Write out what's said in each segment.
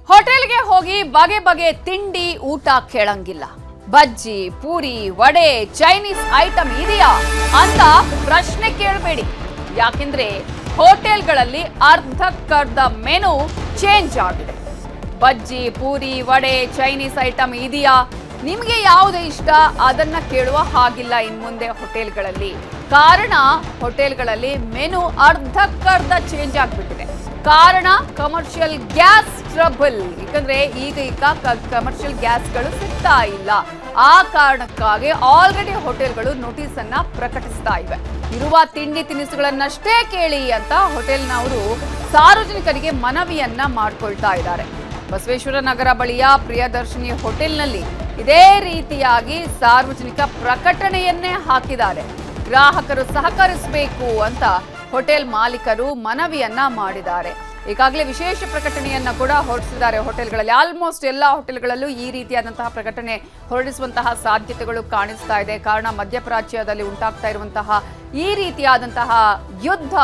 ಹೋಟೆಲ್ಗೆ ಹೋಗಿ ಬಗೆ ಬಗೆ ತಿಂಡಿ ಊಟ ಕೇಳಂಗಿಲ್ಲ. ಬಜ್ಜಿ, ಪೂರಿ, ವಡೆ, ಚೈನೀಸ್ ಐಟಮ್ ಇದೆಯಾ ಅಂತ ಪ್ರಶ್ನೆ ಕೇಳಬೇಡಿ. ಯಾಕೆಂದ್ರೆ ಹೋಟೆಲ್ಗಳಲ್ಲಿ ಅರ್ಧಕ್ಕರ್ಧ ಮೆನು ಚೇಂಜ್ ಆಗಿದೆ. ಬಜ್ಜಿ, ಪೂರಿ, ವಡೆ, ಚೈನೀಸ್ ಐಟಮ್ ಇದೆಯಾ, ನಿಮಗೆ ಯಾವುದು ಇಷ್ಟ ಅದನ್ನ ಕೇಳುವ ಹಾಗಿಲ್ಲ ಇನ್ಮುಂದೆ ಹೋಟೆಲ್ಗಳಲ್ಲಿ. ಕಾರಣ ಹೋಟೆಲ್ಗಳಲ್ಲಿ ಮೆನು ಅರ್ಧಕ್ಕರ್ಧ ಚೇಂಜ್ ಆಗ್ಬಿಟ್ಟಿದೆ. ಕಾರಣ ಕಮರ್ಷಿಯಲ್ ಗ್ಯಾಸ್ ಟ್ರಬಲ್. ಯಾಕಂದ್ರೆ ಈಗ ಕಮರ್ಷಿಯಲ್ ಗ್ಯಾಸ್ಗಳು ಸಿಗ್ತಾ ಇಲ್ಲ. ಆ ಕಾರಣಕ್ಕಾಗಿ ಆಲ್ರೆಡಿ ಹೋಟೆಲ್ಗಳು ನೋಟಿಸ್ ಅನ್ನ ಪ್ರಕಟಿಸ್ತಾ ಇವೆ. ಇರುವ ತಿಂಡಿ ತಿನಿಸುಗಳನ್ನಷ್ಟೇ ಕೇಳಿ ಅಂತ ಹೋಟೆಲ್ನವರು ಸಾರ್ವಜನಿಕರಿಗೆ ಮನವಿಯನ್ನ ಮಾಡ್ಕೊಳ್ತಾ ಇದ್ದಾರೆ. ಬಸವೇಶ್ವರ ನಗರ ಬಳಿಯ ಪ್ರಿಯದರ್ಶಿನಿ ಹೋಟೆಲ್ನಲ್ಲಿ ಇದೇ ರೀತಿಯಾಗಿ ಸಾರ್ವಜನಿಕ ಪ್ರಕಟಣೆಯನ್ನೇ ಹಾಕಿದ್ದಾರೆ. ಗ್ರಾಹಕರು ಸಹಕರಿಸಬೇಕು ಅಂತ ಹೋಟೆಲ್ ಮಾಲೀಕರು ಮನವಿಯನ್ನ ಮಾಡಿದ್ದಾರೆ. ಈಗಾಗಲೇ ವಿಶೇಷ ಪ್ರಕಟಣೆಯನ್ನ ಕೂಡ ಹೊರಡಿಸಿದ್ದಾರೆ ಹೋಟೆಲ್ಗಳಲ್ಲಿ. ಆಲ್ಮೋಸ್ಟ್ ಎಲ್ಲ ಹೋಟೆಲ್ಗಳಲ್ಲೂ ಈ ರೀತಿಯಾದಂತಹ ಪ್ರಕಟಣೆ ಹೊರಡಿಸುವಂತಹ ಸಾಧ್ಯತೆಗಳು ಕಾಣಿಸ್ತಾ ಇದೆ. ಕಾರಣ ಮಧ್ಯಪ್ರಾಚ್ಯದಲ್ಲಿ ಉಂಟಾಗ್ತಾ ಇರುವಂತಹ ಈ ರೀತಿಯಾದಂತಹ ಯುದ್ಧ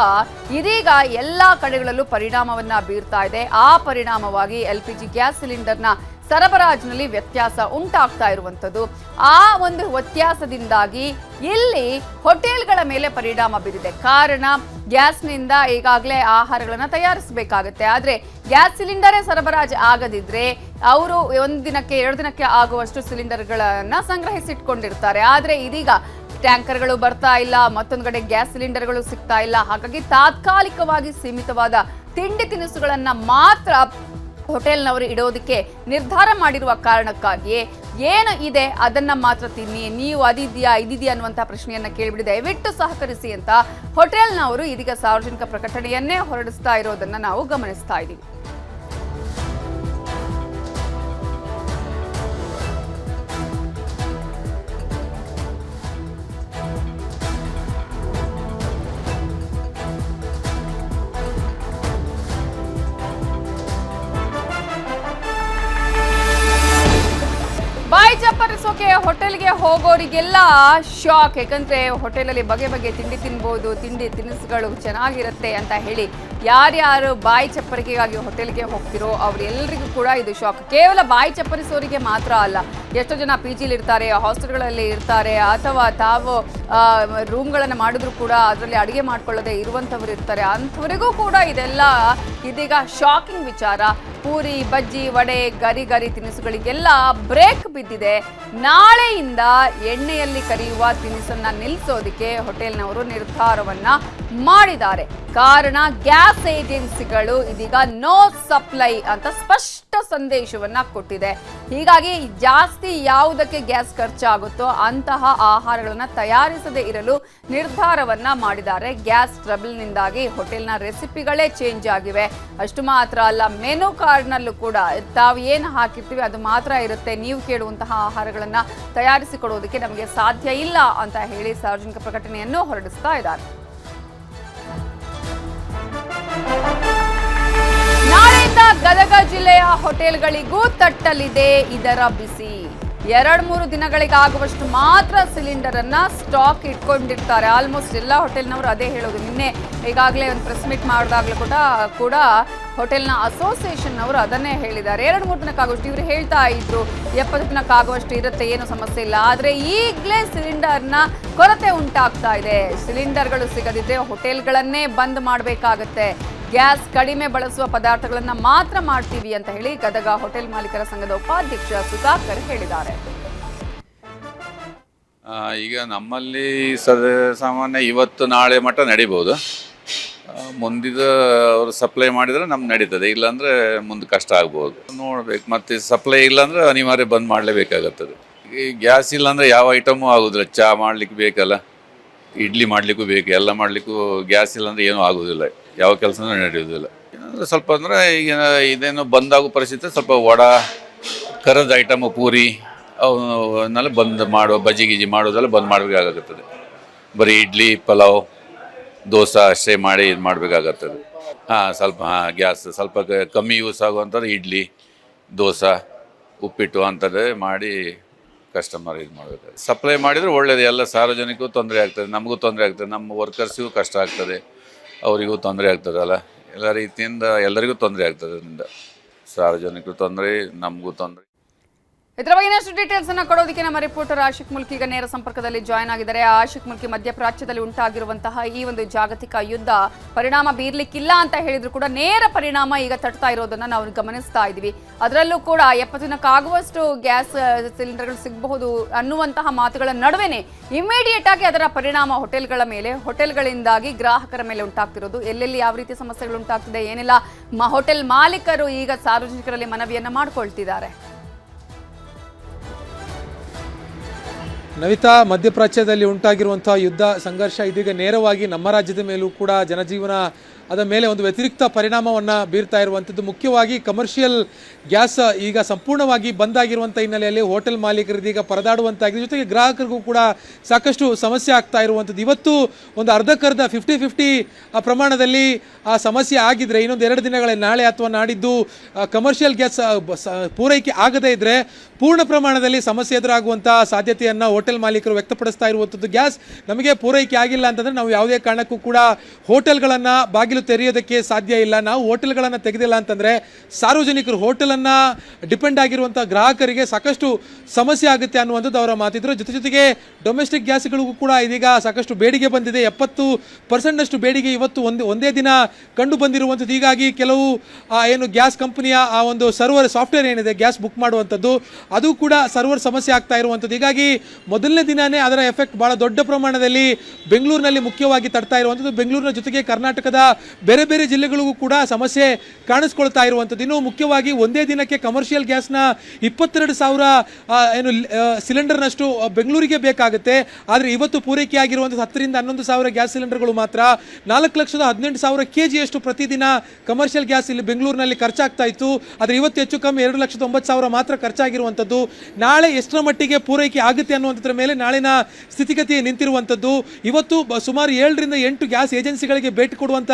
ಇದೀಗ ಎಲ್ಲ ಕಡೆಗಳಲ್ಲೂ ಪರಿಣಾಮವನ್ನ ಬೀರ್ತಾ ಇದೆ. ಆ ಪರಿಣಾಮವಾಗಿ LPG ಗ್ಯಾಸ್ ಸಿಲಿಂಡರ್ನ ಸರಬರಾಜಿನಲ್ಲಿ ವ್ಯತ್ಯಾಸ ಉಂಟಾಗ್ತಾ ಇರುವಂಥದ್ದು. ಆ ಒಂದು ವ್ಯತ್ಯಾಸದಿಂದಾಗಿ ಇಲ್ಲಿ ಹೋಟೆಲ್ಗಳ ಮೇಲೆ ಪರಿಣಾಮ ಬೀರಿದೆ. ಕಾರಣ ಗ್ಯಾಸ್ನಿಂದ ಈಗಾಗಲೇ ಆಹಾರಗಳನ್ನು ತಯಾರಿಸಬೇಕಾಗುತ್ತೆ. ಆದರೆ ಗ್ಯಾಸ್ ಸಿಲಿಂಡರೇ ಸರಬರಾಜು ಆಗದಿದ್ರೆ ಅವರು 1 ದಿನಕ್ಕೆ 2 ದಿನಕ್ಕೆ ಆಗುವಷ್ಟು ಸಿಲಿಂಡರ್ಗಳನ್ನು ಸಂಗ್ರಹಿಸಿಟ್ಕೊಂಡಿರ್ತಾರೆ. ಆದರೆ ಇದೀಗ ಟ್ಯಾಂಕರ್ಗಳು ಬರ್ತಾ ಇಲ್ಲ, ಮತ್ತೊಂದು ಕಡೆ ಗ್ಯಾಸ್ ಸಿಲಿಂಡರ್ಗಳು ಸಿಗ್ತಾ ಇಲ್ಲ. ಹಾಗಾಗಿ ತಾತ್ಕಾಲಿಕವಾಗಿ ಸೀಮಿತವಾದ ತಿಂಡಿ ತಿನಿಸುಗಳನ್ನ ಮಾತ್ರ ಹೋಟೆಲ್ನವರು ಇಡೋದಕ್ಕೆ ನಿರ್ಧಾರ ಮಾಡಿರುವ ಕಾರಣಕ್ಕಾಗಿಯೇ ಏನು ಇದೆ ಅದನ್ನ ಮಾತ್ರ ತಿನ್ನಿ, ನೀವು ಅದಿದೆಯಾ ಇದಿದೆಯಾ ಅನ್ನುವಂಥ ಪ್ರಶ್ನೆಯನ್ನ ಕೇಳಿಬಿಡಿ, ದಯವಿಟ್ಟು ಸಹಕರಿಸಿ ಅಂತ ಹೋಟೆಲ್ನವರು ಇದೀಗ ಸಾರ್ವಜನಿಕ ಪ್ರಕಟಣೆಯನ್ನೇ ಹೊರಡಿಸ್ತಾ ಇರೋದನ್ನ ನಾವು ಗಮನಿಸ್ತಾ ಇದ್ದೀವಿ. ಬಾಯಿ ಚಪ್ಪರಿಸೋಕೆ ಹೋಟೆಲ್ಗೆ ಹೋಗೋರಿಗೆಲ್ಲ ಶಾಕ್. ಯಾಕಂದ್ರೆ ಹೋಟೆಲಲ್ಲಿ ಬಗೆ ಬಗೆ ತಿಂಡಿ ತಿನ್ಬೋದು, ತಿಂಡಿ ತಿನಿಸುಗಳು ಚೆನ್ನಾಗಿರುತ್ತೆ ಅಂತ ಹೇಳಿ ಯಾರ್ಯಾರು ಬಾಯಿ ಚಪ್ಪರಿಕೆಗಾಗಿ ಹೋಟೆಲ್ಗೆ ಹೋಗ್ತಿರೋ ಅವರೆಲ್ಲರಿಗೂ ಕೂಡ ಇದು ಶಾಕ್. ಕೇವಲ ಬಾಯಿ ಚಪ್ಪರಿಸೋರಿಗೆ ಮಾತ್ರ ಅಲ್ಲ, ಎಷ್ಟೋ ಜನ PGಲಿ ಇರ್ತಾರೆ, ಹಾಸ್ಟೆಲ್ಗಳಲ್ಲಿ ಇರ್ತಾರೆ, ಅಥವಾ ತಾವು ರೂಮ್ಗಳನ್ನು ಮಾಡಿದ್ರು ಕೂಡ ಅದರಲ್ಲಿ ಅಡುಗೆ ಮಾಡ್ಕೊಳ್ಳೋದೇ ಇರುವಂಥವ್ರು ಇರ್ತಾರೆ. ಅಂಥವರಿಗೂ ಕೂಡ ಇದೆಲ್ಲ ಇದೀಗ ಶಾಕಿಂಗ್ ವಿಚಾರ. ಪೂರಿ, ಬಜ್ಜಿ, ವಡೆ, ಗರಿ ಗರಿ ತಿನಿಸುಗಳಿಗೆಲ್ಲ ಬ್ರೇಕ್ ಬಿದ್ದಿದೆ. ನಾಳೆಯಿಂದ ಎಣ್ಣೆಯಲ್ಲಿ ಕರಿಯುವ ತಿನಿಸನ್ನ ನಿಲ್ಲಿಸೋದಕ್ಕೆ ಹೋಟೆಲ್ನವರು ನಿರ್ಧಾರವನ್ನ ಮಾಡಿದ್ದಾರೆ. ಕಾರಣ ಗ್ಯಾಸ್ ಏಜೆನ್ಸಿಗಳು ಇದೀಗ ನೋ ಸಪ್ಲೈ ಅಂತ ಸ್ಪಷ್ಟ ಸಂದೇಶವನ್ನ ಕೊಟ್ಟಿದೆ. ಹೀಗಾಗಿ ಜಾಸ್ತಿ ಯಾವುದಕ್ಕೆ ಗ್ಯಾಸ್ ಖರ್ಚಾಗುತ್ತೋ ಅಂತಹ ಆಹಾರಗಳನ್ನ ತಯಾರಿಸದೇ ಇರಲು ನಿರ್ಧಾರವನ್ನ ಮಾಡಿದ್ದಾರೆ. ಗ್ಯಾಸ್ ಟ್ರಬಲ್ನಿಂದಾಗಿ ಹೋಟೆಲ್ನ ರೆಸಿಪಿಗಳೇ ಚೇಂಜ್ ಆಗಿವೆ. ಅಷ್ಟು ಮಾತ್ರ ಅಲ್ಲ, ಮೆನು ಕಾರ್ಡ್ನಲ್ಲೂ ಕೂಡ ತಾವು ಏನು ಹಾಕಿರ್ತೀವಿ ಅದು ಮಾತ್ರ ಇರುತ್ತೆ, ನೀವು ಕೇಳುವಂತಹ ಆಹಾರಗಳನ್ನ ತಯಾರಿಸಿಕೊಡೋದಕ್ಕೆ ನಮಗೆ ಸಾಧ್ಯ ಇಲ್ಲ ಅಂತ ಹೇಳಿ ಸಾರ್ವಜನಿಕ ಪ್ರಕಟಣೆಯನ್ನು ಹೊರಡಿಸ್ತಾ ಇದ್ದಾರೆ. ನಾಳೆಯಿಂದ ಗದಗ ಜಿಲ್ಲೆಯ ಹೋಟೆಲ್ಗಳಿಗೂ ತಟ್ಟಲಿದೆ ಇದರ ಬಿಸಿ. 2-3 ದಿನಗಳಿಗಾಗುವಷ್ಟು ಮಾತ್ರ ಸಿಲಿಂಡರ್ ಅನ್ನ ಸ್ಟಾಕ್ ಇಟ್ಕೊಂಡಿರ್ತಾರೆ. ಆಲ್ಮೋಸ್ಟ್ ಎಲ್ಲ ಹೋಟೆಲ್ನವರು ಅದೇ ಹೇಳೋದು. ನಿನ್ನೆ ಈಗಾಗಲೇ ಒಂದು ಪ್ರೆಸ್ ಮೀಟ್ ಮಾಡಿದಾಗಲೂ ಕೂಡ ಹೋಟೆಲ್ನ ಅಸೋಸಿಯೇಷನ್ ಅವರು ಅದನ್ನೇ ಹೇಳಿದ್ದಾರೆ. 2-3 ದಿನಕ್ಕಾಗುವಷ್ಟು ಇವರು ಹೇಳ್ತಾ ಇದ್ರು, 70 ದಿನಕ್ಕಾಗುವಷ್ಟು ಇರುತ್ತೆ, ಏನು ಸಮಸ್ಯೆ ಇಲ್ಲ. ಆದರೆ ಈಗಲೇ ಸಿಲಿಂಡರ್ನ ಕೊರತೆ ಉಂಟಾಗ್ತಾ ಇದೆ. ಸಿಲಿಂಡರ್ಗಳು ಸಿಗದಿದ್ರೆ ಹೋಟೆಲ್ಗಳನ್ನೇ ಬಂದ್ ಮಾಡಬೇಕಾಗತ್ತೆ. ಗ್ಯಾಸ್ ಕಡಿಮೆ ಬಳಸುವ ಪದಾರ್ಥಗಳನ್ನ ಮಾತ್ರ ಮಾಡ್ತೀವಿ ಅಂತ ಹೇಳಿ ಗದಗ ಹೋಟೆಲ್ ಮಾಲೀಕರ ಸಂಘದ ಉಪಾಧ್ಯಕ್ಷ ಸುಧಾಕರ್ ಹೇಳಿದ್ದಾರೆ. ಈಗ ನಮ್ಮಲ್ಲಿ ಸಾಮಾನ್ಯ ಇವತ್ತು ನಾಳೆ ಮಟ್ಟ ನಡಿಬಹುದು. ಮುಂದಿದ ಅವರು ಸಪ್ಲೈ ಮಾಡಿದ್ರೆ ನಮ್ಗೆ ನಡೀತದೆ, ಇಲ್ಲಾಂದ್ರೆ ಮುಂದೆ ಕಷ್ಟ ಆಗ್ಬೋದು. ನೋಡ್ಬೇಕು, ಮತ್ತೆ ಸಪ್ಲೈ ಇಲ್ಲಾಂದ್ರೆ ಅನಿವಾರ್ಯ ಬಂದ್ ಮಾಡಲೇಬೇಕಾಗತ್ತದೆ. ಈ ಗ್ಯಾಸ್ ಇಲ್ಲಾಂದ್ರೆ ಯಾವ ಐಟಮು ಆಗುದಿಲ್ಲ. ಚಹಾ ಮಾಡ್ಲಿಕ್ಕೆ ಬೇಕಲ್ಲ, ಇಡ್ಲಿ ಮಾಡ್ಲಿಕ್ಕೂ ಬೇಕು, ಎಲ್ಲ ಮಾಡ್ಲಿಕ್ಕೂ ಗ್ಯಾಸ್ ಇಲ್ಲಾಂದ್ರೆ ಏನೂ ಆಗೋದಿಲ್ಲ, ಯಾವ ಕೆಲಸನೂ ನಡೆಯೋದಿಲ್ಲ. ಏನಂದ್ರೆ ಸ್ವಲ್ಪ ಅಂದರೆ ಈಗ ಇದೇನು ಬಂದಾಗೋ ಪರಿಸ್ಥಿತಿ, ಸ್ವಲ್ಪ ವಡಾ, ಕರದ ಐಟಮು, ಪೂರಿ ಅವನ್ನೆಲ್ಲ ಬಂದ್ ಮಾಡುವ, ಬಜ್ಜಿ ಗಿಜಿ ಮಾಡೋದೆಲ್ಲ ಬಂದ್ ಮಾಡಬೇಕಾಗುತ್ತದೆ. ಬರೀ ಇಡ್ಲಿ, ಪಲಾವ್, ದೋಸೆ ಅಷ್ಟೇ ಮಾಡಿ ಇದು ಮಾಡಬೇಕಾಗತ್ತದೆ. ಸ್ವಲ್ಪ ಗ್ಯಾಸ್ ಸ್ವಲ್ಪ ಕಮ್ಮಿ ಯೂಸ್ ಆಗುವಂಥದ್ದು ಇಡ್ಲಿ, ದೋಸೆ, ಉಪ್ಪಿಟ್ಟು ಅಂಥದ್ದೇ ಮಾಡಿ ಕಸ್ಟಮರ್ ಇದು ಮಾಡಬೇಕು. ಸಪ್ಲೈ ಮಾಡಿದರೆ ಒಳ್ಳೆಯದು. ಎಲ್ಲ ಸಾರ್ವಜನಿಕಗೂ ತೊಂದರೆ ಆಗ್ತದೆ, ನಮಗೂ ತೊಂದರೆ ಆಗ್ತದೆ, ನಮ್ಮ ವರ್ಕರ್ಸಿಗೂ ಕಷ್ಟ ಆಗ್ತದೆ, ಅವರಿಗೂ ತೊಂದರೆ ಆಗ್ತದಲ್ಲ. ಎಲ್ಲ ರೀತಿಯಿಂದ ಎಲ್ಲರಿಗೂ ತೊಂದರೆ ಆಗ್ತದೆ ಅದರಿಂದ. ಸಾರ್ವಜನಿಕರು ತೊಂದರೆ, ನಮಗೂ ತೊಂದರೆ. ಇದರ ಬಗ್ಗೆ ಇನ್ನಷ್ಟು ಡೀಟೇಲ್ಸ್ ಅನ್ನು ಕೊಡೋದಕ್ಕೆ ನಮ್ಮ ರಿಪೋರ್ಟರ್ ಆಶಿಕ್ ಮುಲ್ಕಿ ಈಗ ನೇರ ಸಂಪರ್ಕದಲ್ಲಿ ಜಾಯ್ನ್ ಆಗಿದ್ದಾರೆ. ಆಶಿಕ್ ಮುಲ್ಕಿ, ಮಧ್ಯಪ್ರಾಚ್ಯದಲ್ಲಿ ಉಂಟಾಗಿರುವಂತಹ ಈ ಒಂದು ಜಾಗತಿಕ ಯುದ್ಧ ಪರಿಣಾಮ ಬೀರ್ಲಿಕ್ಕಿಲ್ಲ ಅಂತ ಹೇಳಿದ್ರು ಕೂಡ ನೇರ ಪರಿಣಾಮ ಈಗ ತಟ್ತಾ ಇರೋದನ್ನ ನಾವು ಗಮನಿಸ್ತಾ ಇದ್ದೀವಿ. ಅದರಲ್ಲೂ ಕೂಡ 70 ದಿನಕ್ಕಾಗುವಷ್ಟು ಗ್ಯಾಸ್ ಸಿಲಿಂಡರ್ಗಳು ಸಿಗಬಹುದು ಅನ್ನುವಂತಹ ಮಾತುಗಳ ನಡುವೆನೆ ಇಮಿಡಿಯೇಟ್ ಆಗಿ ಅದರ ಪರಿಣಾಮ ಹೋಟೆಲ್ಗಳ ಮೇಲೆ, ಹೋಟೆಲ್ಗಳಿಂದಾಗಿ ಗ್ರಾಹಕರ ಮೇಲೆ ಉಂಟಾಗ್ತಿರೋದು. ಎಲ್ಲೆಲ್ಲಿ ಯಾವ ರೀತಿ ಸಮಸ್ಯೆಗಳು ಉಂಟಾಗ್ತಿದೆ, ಏನೆಲ್ಲ ಹೋಟೆಲ್ ಮಾಲೀಕರು ಈಗ ಸಾರ್ವಜನಿಕರಲ್ಲಿ ಮನವಿಯನ್ನ ಮಾಡ್ಕೊಳ್ತಿದ್ದಾರೆ. ನವಿತಾ, ಮಧ್ಯಪ್ರಾಚ್ಯದಲ್ಲಿ ಉಂಟಾಗಿರುವಂತಹ ಯುದ್ಧ ಸಂಘರ್ಷ ಇದೀಗ ನೇರವಾಗಿ ನಮ್ಮ ರಾಜ್ಯದ ಮೇಲೂ ಕೂಡ ಜನಜೀವನ ಅದರ ಮೇಲೆ ಒಂದು ವ್ಯತಿರಿಕ್ತ ಪರಿಣಾಮವನ್ನು ಬೀರ್ತಾ ಇರುವಂಥದ್ದು. ಮುಖ್ಯವಾಗಿ ಕಮರ್ಷಿಯಲ್ ಗ್ಯಾಸ್ ಈಗ ಸಂಪೂರ್ಣವಾಗಿ ಬಂದಾಗಿರುವಂಥ ಹಿನ್ನೆಲೆಯಲ್ಲಿ ಹೋಟೆಲ್ ಮಾಲೀಕರು ಇದೀಗ ಪರದಾಡುವಂತಾಗಿದೆ. ಜೊತೆಗೆ ಗ್ರಾಹಕರಿಗೂ ಕೂಡ ಸಾಕಷ್ಟು ಸಮಸ್ಯೆ ಆಗ್ತಾ ಇರುವಂಥದ್ದು. ಇವತ್ತು ಒಂದು ಅರ್ಧಕ್ಕರ್ಧ 50-50 ಪ್ರಮಾಣದಲ್ಲಿ ಆ ಸಮಸ್ಯೆ ಆಗಿದ್ರೆ ಇನ್ನೊಂದು 2 ದಿನಗಳ ನಾಳೆ ಅಥವಾ ನಾಡಿದ್ದು ಕಮರ್ಷಿಯಲ್ ಗ್ಯಾಸ್ ಪೂರೈಕೆ ಆಗದೇ ಇದ್ದರೆ ಪೂರ್ಣ ಪ್ರಮಾಣದಲ್ಲಿ ಸಮಸ್ಯೆ ಎದುರಾಗುವಂಥ ಸಾಧ್ಯತೆಯನ್ನು ಹೋಟೆಲ್ ಮಾಲೀಕರು ವ್ಯಕ್ತಪಡಿಸ್ತಾ ಇರುವಂಥದ್ದು. ಗ್ಯಾಸ್ ನಮಗೆ ಪೂರೈಕೆ ಆಗಿಲ್ಲ ಅಂತಂದರೆ ನಾವು ಯಾವುದೇ ಕಾರಣಕ್ಕೂ ಕೂಡ ಹೋಟೆಲ್ಗಳನ್ನು ಬಾಗಿಲು ತೆರೆಯೋದಕ್ಕೆ ಸಾಧ್ಯ ಇಲ್ಲ. ನಾವು ಹೋಟೆಲ್ಗಳನ್ನು ತೆಗೆದಿಲ್ಲ ಅಂತಂದರೆ ಸಾರ್ವಜನಿಕರು, ಹೋಟೆಲನ್ನು ಡಿಪೆಂಡ್ ಆಗಿರುವಂಥ ಗ್ರಾಹಕರಿಗೆ ಸಾಕಷ್ಟು ಸಮಸ್ಯೆ ಆಗುತ್ತೆ ಅನ್ನುವಂಥದ್ದು ಅವರ ಮಾತಿದ್ರು. ಜೊತೆಗೆ ಡೊಮೆಸ್ಟಿಕ್ ಗ್ಯಾಸ್ಗಳಿಗೂ ಕೂಡ ಇದೀಗ ಸಾಕಷ್ಟು ಬೇಡಿಕೆ ಬಂದಿದೆ. 70% ಬೇಡಿಕೆ ಇವತ್ತು ಒಂದೇ ದಿನ ಕಂಡು ಬಂದಿರುವಂಥದ್ದು. ಹೀಗಾಗಿ ಕೆಲವು ಏನು ಗ್ಯಾಸ್ ಕಂಪನಿಯ ಆ ಒಂದು ಸರ್ವರ್ ಸಾಫ್ಟ್ವೇರ್ ಏನಿದೆ ಗ್ಯಾಸ್ ಬುಕ್ ಮಾಡುವಂಥದ್ದು, ಅದು ಕೂಡ ಸರ್ವರ್ ಸಮಸ್ಯೆ ಆಗ್ತಾ ಇರುವಂಥದ್ದು. ಹೀಗಾಗಿ ಮೊದಲನೇ ದಿನವೇ ಅದರ ಎಫೆಕ್ಟ್ ಬಹಳ ದೊಡ್ಡ ಪ್ರಮಾಣದಲ್ಲಿ ಬೆಂಗಳೂರಿನಲ್ಲಿ ಮುಖ್ಯವಾಗಿ ತಡ್ತಾ ಇರುವಂಥದ್ದು. ಬೆಂಗಳೂರಿನ ಜೊತೆಗೆ ಕರ್ನಾಟಕದ ಬೇರೆ ಬೇರೆ ಜಿಲ್ಲೆಗಳಿಗೂ ಕೂಡ ಸಮಸ್ಯೆ ಕಾಣಿಸ್ಕೊಳ್ತಾ ಇರುವಂಥದ್ದು. ಇನ್ನು ಮುಖ್ಯವಾಗಿ ಒಂದೇ ದಿನಕ್ಕೆ ಕಮರ್ಷಿಯಲ್ ಗ್ಯಾಸ್ನ 22,000 ಏನು ಸಿಲಿಂಡರ್ನಷ್ಟು ಬೆಂಗಳೂರಿಗೆ ಬೇಕಾಗುತ್ತೆ. ಆದರೆ ಇವತ್ತು ಪೂರೈಕೆ ಆಗಿರುವಂಥದ್ದು 10,000 ರಿಂದ 11,000 ಗ್ಯಾಸ್ ಸಿಲಿಂಡರ್ಗಳು ಮಾತ್ರ. 4,18,000 kg ಪ್ರತಿದಿನ ಕಮರ್ಷಿಯಲ್ ಗ್ಯಾಸ್ ಇಲ್ಲಿ ಬೆಂಗಳೂರಿನಲ್ಲಿ ಖರ್ಚಾಗ್ತಾ ಇತ್ತು. ಆದರೆ ಇವತ್ತು ಹೆಚ್ಚು ಕಮ್ಮಿ 2,09,000 ಮಾತ್ರ ಖರ್ಚಾಗಿರುವಂಥದ್ದು. ನಾಳೆ ಎಷ್ಟರ ಮಟ್ಟಿಗೆ ಪೂರೈಕೆ ಆಗುತ್ತೆ ಅನ್ನುವಂಥದ್ರ ಮೇಲೆ ನಾಳಿನ ಸ್ಥಿತಿಗತಿ ನಿಂತಿರುವಂಥದ್ದು. ಇವತ್ತು ಸುಮಾರು 7 ರಿಂದ 8 ಗ್ಯಾಸ್ ಏಜೆನ್ಸಿಗಳಿಗೆ ಭೇಟಿ ಕೊಡುವಂಥ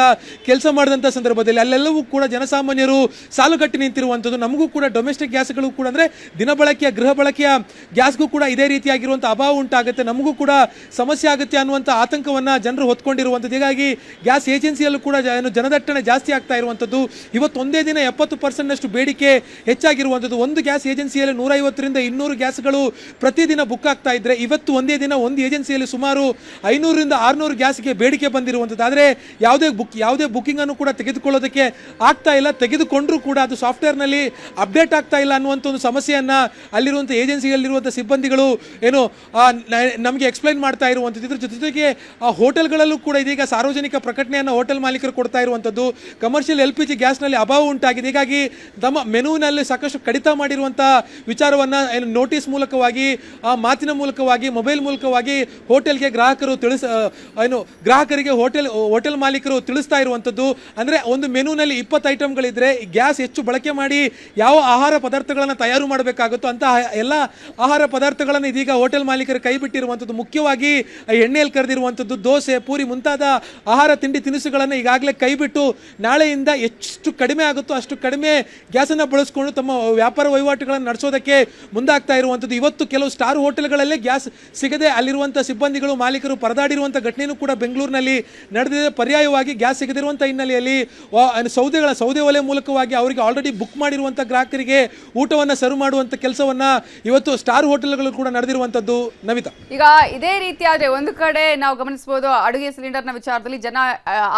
ಕೆಲಸ ಮಾಡಿದಂಥ ಸಂದರ್ಭದಲ್ಲಿ ಅಲ್ಲೆಲ್ಲವೂ ಕೂಡ ಜನಸಾಮಾನ್ಯರು ಸಾಲುಗಟ್ಟಿ ನಿಂತಿರುವಂಥದ್ದು. ನಮಗೂ ಕೂಡ ಡೊಮೆಸ್ಟಿಕ್ ಗ್ಯಾಸ್ಗಳು ಕೂಡ ಅಂದರೆ ದಿನಬಳಕೆಯ ಗೃಹ ಬಳಕೆಯ ಗ್ಯಾಸ್ಗೂ ಕೂಡ ಇದೇ ರೀತಿಯಾಗಿರುವಂಥ ಅಭಾವ ಉಂಟಾಗುತ್ತೆ, ನಮಗೂ ಕೂಡ ಸಮಸ್ಯೆ ಆಗುತ್ತೆ ಅನ್ನುವಂಥ ಆತಂಕವನ್ನು ಜನರು ಹೊತ್ಕೊಂಡಿರುವಂಥದ್ದು. ಹೀಗಾಗಿ ಗ್ಯಾಸ್ ಏಜೆನ್ಸಿಯಲ್ಲೂ ಕೂಡ ಜನದಟ್ಟಣೆ ಜಾಸ್ತಿ ಆಗ್ತಾ ಇರುವಂಥದ್ದು. ಇವತ್ತು ಒಂದೇ ದಿನ 70% ಬೇಡಿಕೆ ಹೆಚ್ಚಾಗಿರುವಂಥದ್ದು. ಒಂದು ಗ್ಯಾಸ್ ಏಜೆನ್ಸಿಯಲ್ಲಿ 150 ರಿಂದ 200 ಗ್ಯಾಸ್ಗಳು ಪ್ರತಿದಿನ ಬುಕ್ ಆಗ್ತಾ ಇದ್ದರೆ ಇವತ್ತು ಒಂದೇ ದಿನ ಒಂದು ಏಜೆನ್ಸಿಯಲ್ಲಿ ಸುಮಾರು 500 ರಿಂದ 600 ಗ್ಯಾಸ್ಗೆ ಬೇಡಿಕೆ ಬಂದಿರುವಂಥದ್ದು. ಆದರೆ ಯಾವುದೇ ಬುಕ್ಕಿಂಗನ್ನು ಕೂಡ ತೆಗೆದುಕೊಳ್ಳೋದಕ್ಕೆ ಆಗ್ತಾ ಇಲ್ಲ. ತೆಗೆದುಕೊಂಡ್ರೂ ಕೂಡ ಅದು ಸಾಫ್ಟ್ವೇರ್ನಲ್ಲಿ ಅಪ್ಡೇಟ್ ಆಗ್ತಾ ಇಲ್ಲ ಅನ್ನುವಂಥ ಒಂದು ಸಮಸ್ಯೆಯನ್ನು ಅಲ್ಲಿರುವಂಥ ಏಜೆನ್ಸಿಯಲ್ಲಿರುವಂಥ ಸಿಬ್ಬಂದಿಗಳು ಏನು ನಮಗೆ ಎಕ್ಸ್ಪ್ಲೈನ್ ಮಾಡ್ತಾ ಇರುವಂಥದ್ದು. ಇದ್ರ ಜೊತೆಗೆ ಆ ಹೋಟೆಲ್ಗಳಲ್ಲೂ ಕೂಡ ಇದೀಗ ಸಾರ್ವಜನಿಕ ಪ್ರಕಟಣೆಯನ್ನು ಹೋಟೆಲ್ ಮಾಲೀಕರು ಕೊಡ್ತಾ ಇರುವಂಥದ್ದು. ಕಮರ್ಷಿಯಲ್ LPG ಗ್ಯಾಸ್ನಲ್ಲಿ ಅಭಾವ ಉಂಟಾಗಿದೆ. ಹೀಗಾಗಿ ತಮ್ಮ ಮೆನುವಿನಲ್ಲಿ ಸಾಕಷ್ಟು ಕಡಿತ ಮಾಡಿರುವಂಥ ವಿಚಾರವನ್ನು ಏನು ನೋಟಿಸ್ ಮೂಲಕವಾಗಿ, ಮಾತಿನ ಮೂಲಕವಾಗಿ, ಮೊಬೈಲ್ ಮೂಲಕವಾಗಿ ಹೋಟೆಲ್ಗೆ ಗ್ರಾಹಕರಿಗೆ ಹೋಟೆಲ್ ಮಾಲೀಕರು ತಿಳಿಸ್ತಾ ಇರುವಂಥದ್ದು. ಅಂದರೆ ಒಂದು ಮೆನುನಲ್ಲಿ 20 ಐಟಮ್ಗಳಿದ್ರೆ ಗ್ಯಾಸ್ ಹೆಚ್ಚು ಬಳಕೆ ಮಾಡಿ ಯಾವ ಆಹಾರ ಪದಾರ್ಥಗಳನ್ನು ತಯಾರು ಮಾಡಬೇಕಾಗುತ್ತೋ ಅಂತಹ ಎಲ್ಲ ಆಹಾರ ಪದಾರ್ಥಗಳನ್ನು ಇದೀಗ ಹೋಟೆಲ್ ಮಾಲೀಕರು ಕೈ ಬಿಟ್ಟಿರುವಂಥದ್ದು. ಮುಖ್ಯವಾಗಿ ಎಣ್ಣೆಯಲ್ಲಿ ಕರೆದಿರುವಂಥದ್ದು ದೋಸೆ, ಪೂರಿ ಮುಂತಾದ ಆಹಾರ ತಿಂಡಿ ತಿನಿಸುಗಳನ್ನು ಈಗಾಗಲೇ ಕೈಬಿಟ್ಟು ನಾಳೆಯಿಂದ ಎಷ್ಟು ಕಡಿಮೆ ಆಗುತ್ತೋ ಅಷ್ಟು ಕಡಿಮೆ ಗ್ಯಾಸನ್ನು ಬಳಸಿಕೊಂಡು ತಮ್ಮ ವ್ಯಾಪಾರ ವಹಿವಾಟುಗಳನ್ನು ನಡೆಸೋದಕ್ಕೆ ಮುಂದಾಗ್ತಾ ಇರುವಂಥದ್ದು. ಇವತ್ತು ಕೆಲವು ಸ್ಟಾರ್ ಹೋಟೆಲ್ಗಳಲ್ಲೇ ಗ್ಯಾಸ್ ಸಿಗದೆ ಅಲ್ಲಿರುವಂಥ ಸಿಬ್ಬಂದಿಗಳು, ಮಾಲೀಕರು ಪರದಾಡಿರುವಂಥ ಘಟನೆಯೂ ಕೂಡ ಬೆಂಗಳೂರಿನಲ್ಲಿ ನಡೆದಿದೆ. ಪರ್ಯಾಯವಾಗಿ ಗ್ಯಾಸ್ ಸಿಗದಿರುವಂಥ ಹಿನ್ನೆಲೆಯಲ್ಲಿ ಸೌದೆ ಒಲೆ ಮೂಲಕವಾಗಿ ಅವರಿಗೆ ಆಲ್ರೆಡಿ ಬುಕ್ ಮಾಡಿರುವಂಥ ಗ್ರಾಹಕರಿಗೆ ಊಟವನ್ನು ಸರ್ವ್ ಮಾಡುವಂಥ ಕೆಲಸವನ್ನು ಇವತ್ತು ಸ್ಟಾರ್ ಹೋಟೆಲ್ಗಳು ಕೂಡ ನಡೆದಿರುವಂಥದ್ದು. ನವಿತಾ, ಈಗ ಇದೇ ರೀತಿ ಆದರೆ ಒಂದು ಕಡೆ ನಾವು ಗಮನಿಸಬಹುದು, ಅಡುಗೆ ಸಿಲಿಂಡರ್ನ ವಿಚಾರದಲ್ಲಿ ಜನ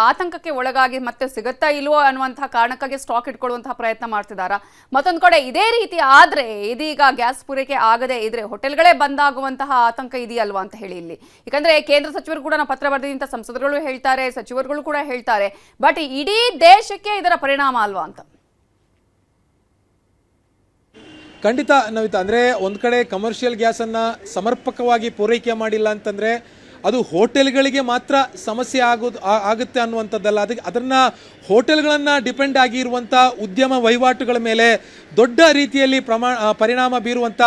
ಆತಂಕಕ್ಕೆ ಒಳಗಾಗಿ ಮತ್ತೆ ಸಿಗುತ್ತಾ ಇಲ್ವೋ ಅನ್ನುವಂತಹ ಕಾರಣಕ್ಕಾಗಿ ಸ್ಟಾಕ್ ಇಟ್ಕೊಳ್ಳುವಂತಹ ಪ್ರಯತ್ನ ಮಾಡ್ತಿದ್ದಾರೆ. ಮತ್ತೊಂದು ಕಡೆ ಇದೇ ರೀತಿ ಆದರೆ ಇದೀಗ ಗ್ಯಾಸ್ ಪೂರೈಕೆ ಆಗದೇ ಇದ್ರೆ ಹೋಟೆಲ್ಗಳೇ ಬಂದಾಗುವಂತಹ ಆತಂಕ ಇದೆಯಲ್ವಾ ಅಂತ ಹೇಳಿ ಇಲ್ಲಿ. ಯಾಕಂದ್ರೆ ಕೇಂದ್ರ ಸಚಿವರು ಕೂಡ ನಾವು ಪತ್ರ ಬರೆದಿದ್ದಂಥ ಸಂಸದರುಗಳು ಹೇಳ್ತಾರೆ, ಸಚಿವರುಗಳು ಕೂಡ ಹೇಳ್ತಾರೆ. ಬಟ್ ಇಡೀ ದೇಶಕ್ಕೆ ಇದರ ಪರಿಣಾಮ ಅಲ್ವಾ ಅಂತ. ಖಂಡಿತ ನವಿತಾ, ಅಂದರೆ ಒಂದು ಕಡೆ ಕಮರ್ಷಿಯಲ್ ಗ್ಯಾಸನ್ನು ಸಮರ್ಪಕವಾಗಿ ಪೂರೈಕೆ ಮಾಡಿಲ್ಲ ಅಂತಂದರೆ ಅದು ಹೋಟೆಲ್ಗಳಿಗೆ ಮಾತ್ರ ಸಮಸ್ಯೆ ಆಗುತ್ತೆ ಅನ್ನುವಂಥದ್ದಲ್ಲ. ಅದನ್ನು ಹೋಟೆಲ್ಗಳನ್ನು ಡಿಪೆಂಡ್ ಆಗಿರುವಂಥ ಉದ್ಯಮ ವಹಿವಾಟುಗಳ ಮೇಲೆ ದೊಡ್ಡ ರೀತಿಯಲ್ಲಿ ಪರಿಣಾಮ ಬೀರುವಂಥ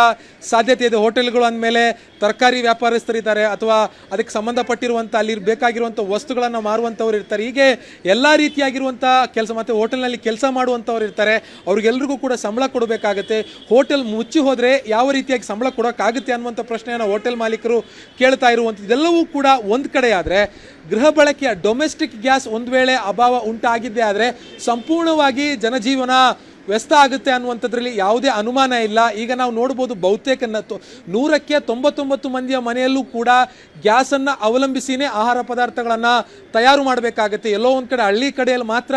ಸಾಧ್ಯತೆ ಇದೆ. ಹೋಟೆಲ್ಗಳು ಅಂದಮೇಲೆ ತರಕಾರಿ ವ್ಯಾಪಾರಸ್ಥರಿದ್ದಾರೆ, ಅಥವಾ ಅದಕ್ಕೆ ಸಂಬಂಧಪಟ್ಟಿರುವಂಥ ಅಲ್ಲಿ ಬೇಕಾಗಿರುವಂಥ ವಸ್ತುಗಳನ್ನು ಮಾರುವಂಥವ್ರು ಇರ್ತಾರೆ. ಹೀಗೆ ಎಲ್ಲ ರೀತಿಯಾಗಿರುವಂಥ ಕೆಲಸ, ಮತ್ತು ಹೋಟೆಲ್ನಲ್ಲಿ ಕೆಲಸ ಮಾಡುವಂಥವ್ರು ಇರ್ತಾರೆ. ಅವ್ರಿಗೆಲ್ರಿಗೂ ಕೂಡ ಸಂಬಳ ಕೊಡಬೇಕಾಗತ್ತೆ. ಹೋಟೆಲ್ ಮುಚ್ಚಿ ಹೋದರೆ ಯಾವ ರೀತಿಯಾಗಿ ಸಂಬಳ ಕೊಡೋಕ್ಕಾಗುತ್ತೆ ಅನ್ನುವಂಥ ಪ್ರಶ್ನೆಯನ್ನು ಹೋಟೆಲ್ ಮಾಲೀಕರು ಕೇಳ್ತಾ ಇರುವಂಥದ್ದು. ಇದೆಲ್ಲವೂ ಕೂಡ ಒಂದು ಕಡೆ ಆದರೆ ಗೃಹ ಬಳಕೆಯ ಡೊಮೆಸ್ಟಿಕ್ ಗ್ಯಾಸ್ ಒಂದು ವೇಳೆ ಅಭಾವ ಉಂಟಾಗಿದ್ದೇ ಆದರೆ ಸಂಪೂರ್ಣವಾಗಿ ಜನಜೀವನ ವ್ಯಸ್ತ ಆಗುತ್ತೆ ಅನ್ನುವಂಥದ್ರಲ್ಲಿ ಯಾವುದೇ ಅನುಮಾನ ಇಲ್ಲ. ಈಗ ನಾವು ನೋಡ್ಬೋದು ಬಹುತೇಕ 100ಕ್ಕೆ 99 ಮಂದಿಯ ಮನೆಯಲ್ಲೂ ಕೂಡ ಗ್ಯಾಸನ್ನು ಅವಲಂಬಿಸಿನೇ ಆಹಾರ ಪದಾರ್ಥಗಳನ್ನು ತಯಾರು ಮಾಡಬೇಕಾಗುತ್ತೆ. ಎಲ್ಲೋ ಒಂದು ಕಡೆ ಹಳ್ಳಿ ಕಡೆಯಲ್ಲಿ ಮಾತ್ರ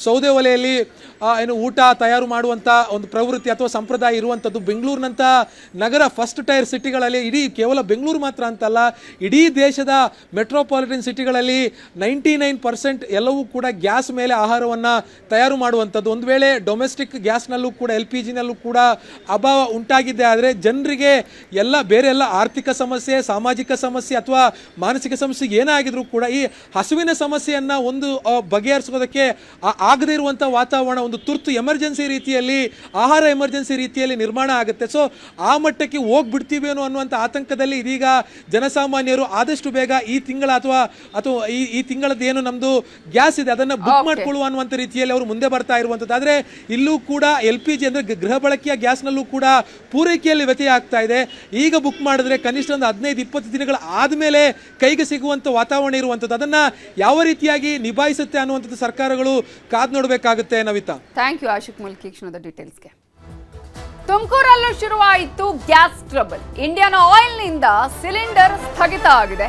ಸೌದೆ ಒಲೆಯಲ್ಲಿ ಊಟ ತಯಾರು ಮಾಡುವಂಥ ಒಂದು ಪ್ರವೃತ್ತಿ ಅಥವಾ ಸಂಪ್ರದಾಯ ಇರುವಂಥದ್ದು. ಬೆಂಗಳೂರಿನಂಥ ನಗರ ಫಸ್ಟ್ ಟೈರ್ ಸಿಟಿಗಳಲ್ಲಿ, ಇಡೀ ಕೇವಲ ಬೆಂಗಳೂರು ಮಾತ್ರ ಅಂತಲ್ಲ, ಇಡೀ ದೇಶದ ಮೆಟ್ರೋಪಾಲಿಟನ್ ಸಿಟಿಗಳಲ್ಲಿ 99% ಎಲ್ಲವೂ ಕೂಡ ಗ್ಯಾಸ್ ಮೇಲೆ ಆಹಾರವನ್ನು ತಯಾರು ಮಾಡುವಂಥದ್ದು. ಒಂದು ವೇಳೆ ಡೊಮೆಸ್ಟಿಕ್ ಗ್ಯಾಸ್ನಲ್ಲೂ ಕೂಡ LPGನಲ್ಲೂ ಕೂಡ ಅಭಾವ ಉಂಟಾಗಿದ್ದೆ ಆದರೆ ಜನರಿಗೆ ಬೇರೆ ಎಲ್ಲ ಆರ್ಥಿಕ ಸಮಸ್ಯೆ, ಸಾಮಾಜಿಕ ಸಮಸ್ಯೆ ಅಥವಾ ಮಾನಸಿಕ ಸಮಸ್ಯೆ ಏನೇ ಆಗಿದ್ರೂ ಕೂಡ ಈ ಹಸುವಿನ ಸಮಸ್ಯೆಯನ್ನು ಒಂದು ಬಗೆಹರಿಸೋದಕ್ಕೆ ಆಗದೇ ಇರುವಂಥ ವಾತಾವರಣ ಒಂದು ತುರ್ತು ಎಮರ್ಜೆನ್ಸಿ ರೀತಿಯಲ್ಲಿ, ಆಹಾರ ಎಮರ್ಜೆನ್ಸಿ ರೀತಿಯಲ್ಲಿ ನಿರ್ಮಾಣ ಆಗುತ್ತೆ. ಸೊ ಆ ಮಟ್ಟಕ್ಕೆ ಹೋಗ್ಬಿಡ್ತೀವೇನೋ ಅನ್ನುವಂಥ ಆತಂಕದಲ್ಲಿ ಇದೀಗ ಜನಸಾಮಾನ್ಯರು ಆದಷ್ಟು ಬೇಗ ಈ ತಿಂಗಳ ಅಥವಾ ಈ ತಿಂಗಳದ್ದು ಏನು ನಮ್ಮದು ಗ್ಯಾಸ್ ಇದೆ ಅದನ್ನು ಬುಕ್ ಮಾಡ್ಕೊಳ್ಳುವ ಅನ್ನುವಂಥ ರೀತಿಯಲ್ಲಿ ಅವರು ಮುಂದೆ ಬರ್ತಾ ಇರುವಂಥದ್ದು. ಆದರೆ ಇಲ್ಲೂ ಕೂಡ LPG ಅಂದರೆ ಗೃಹ ಬಳಕೆಯ ಗ್ಯಾಸ್ನಲ್ಲೂ ಕೂಡ ಪೂರೈಕೆಯಲ್ಲಿ ವ್ಯತ್ಯಯ ಆಗ್ತಾ ಇದೆ. ಈಗ ಬುಕ್ ಮಾಡಿದ್ರೆ ಕನಿಷ್ಠ ಒಂದು 15-20 ದಿನಗಳ ಆದಮೇಲೆ ಕೈಗೆ ಸಿಗುವಂಥ ವಾತಾವರಣ ಇರುವಂಥದ್ದು. ಅದನ್ನು ಯಾವ ರೀತಿಯಾಗಿ ನಿಭಾಯಿಸುತ್ತೆ ಅನ್ನುವಂಥದ್ದು ಸರ್ಕಾರಗಳು ಕಾದು ನೋಡಬೇಕಾಗುತ್ತೆ. ನವಿತಾ, ಥ್ಯಾಂಕ್ ಯು ಆಶಿಕ್ ಮುಲ್ಕಿ ಕ್ಷಣದ ಡೀಟೇಲ್ಸ್ಗೆ. ತುಮಕೂರಲ್ಲೂ ಶುರುವಾಯಿತು ಗ್ಯಾಸ್ ಟ್ರಬಲ್. ಇಂಡಿಯನ್ ಆಯಿಲ್ನಿಂದ ಸಿಲಿಂಡರ್ ಸ್ಥಗಿತ ಆಗಿದೆ.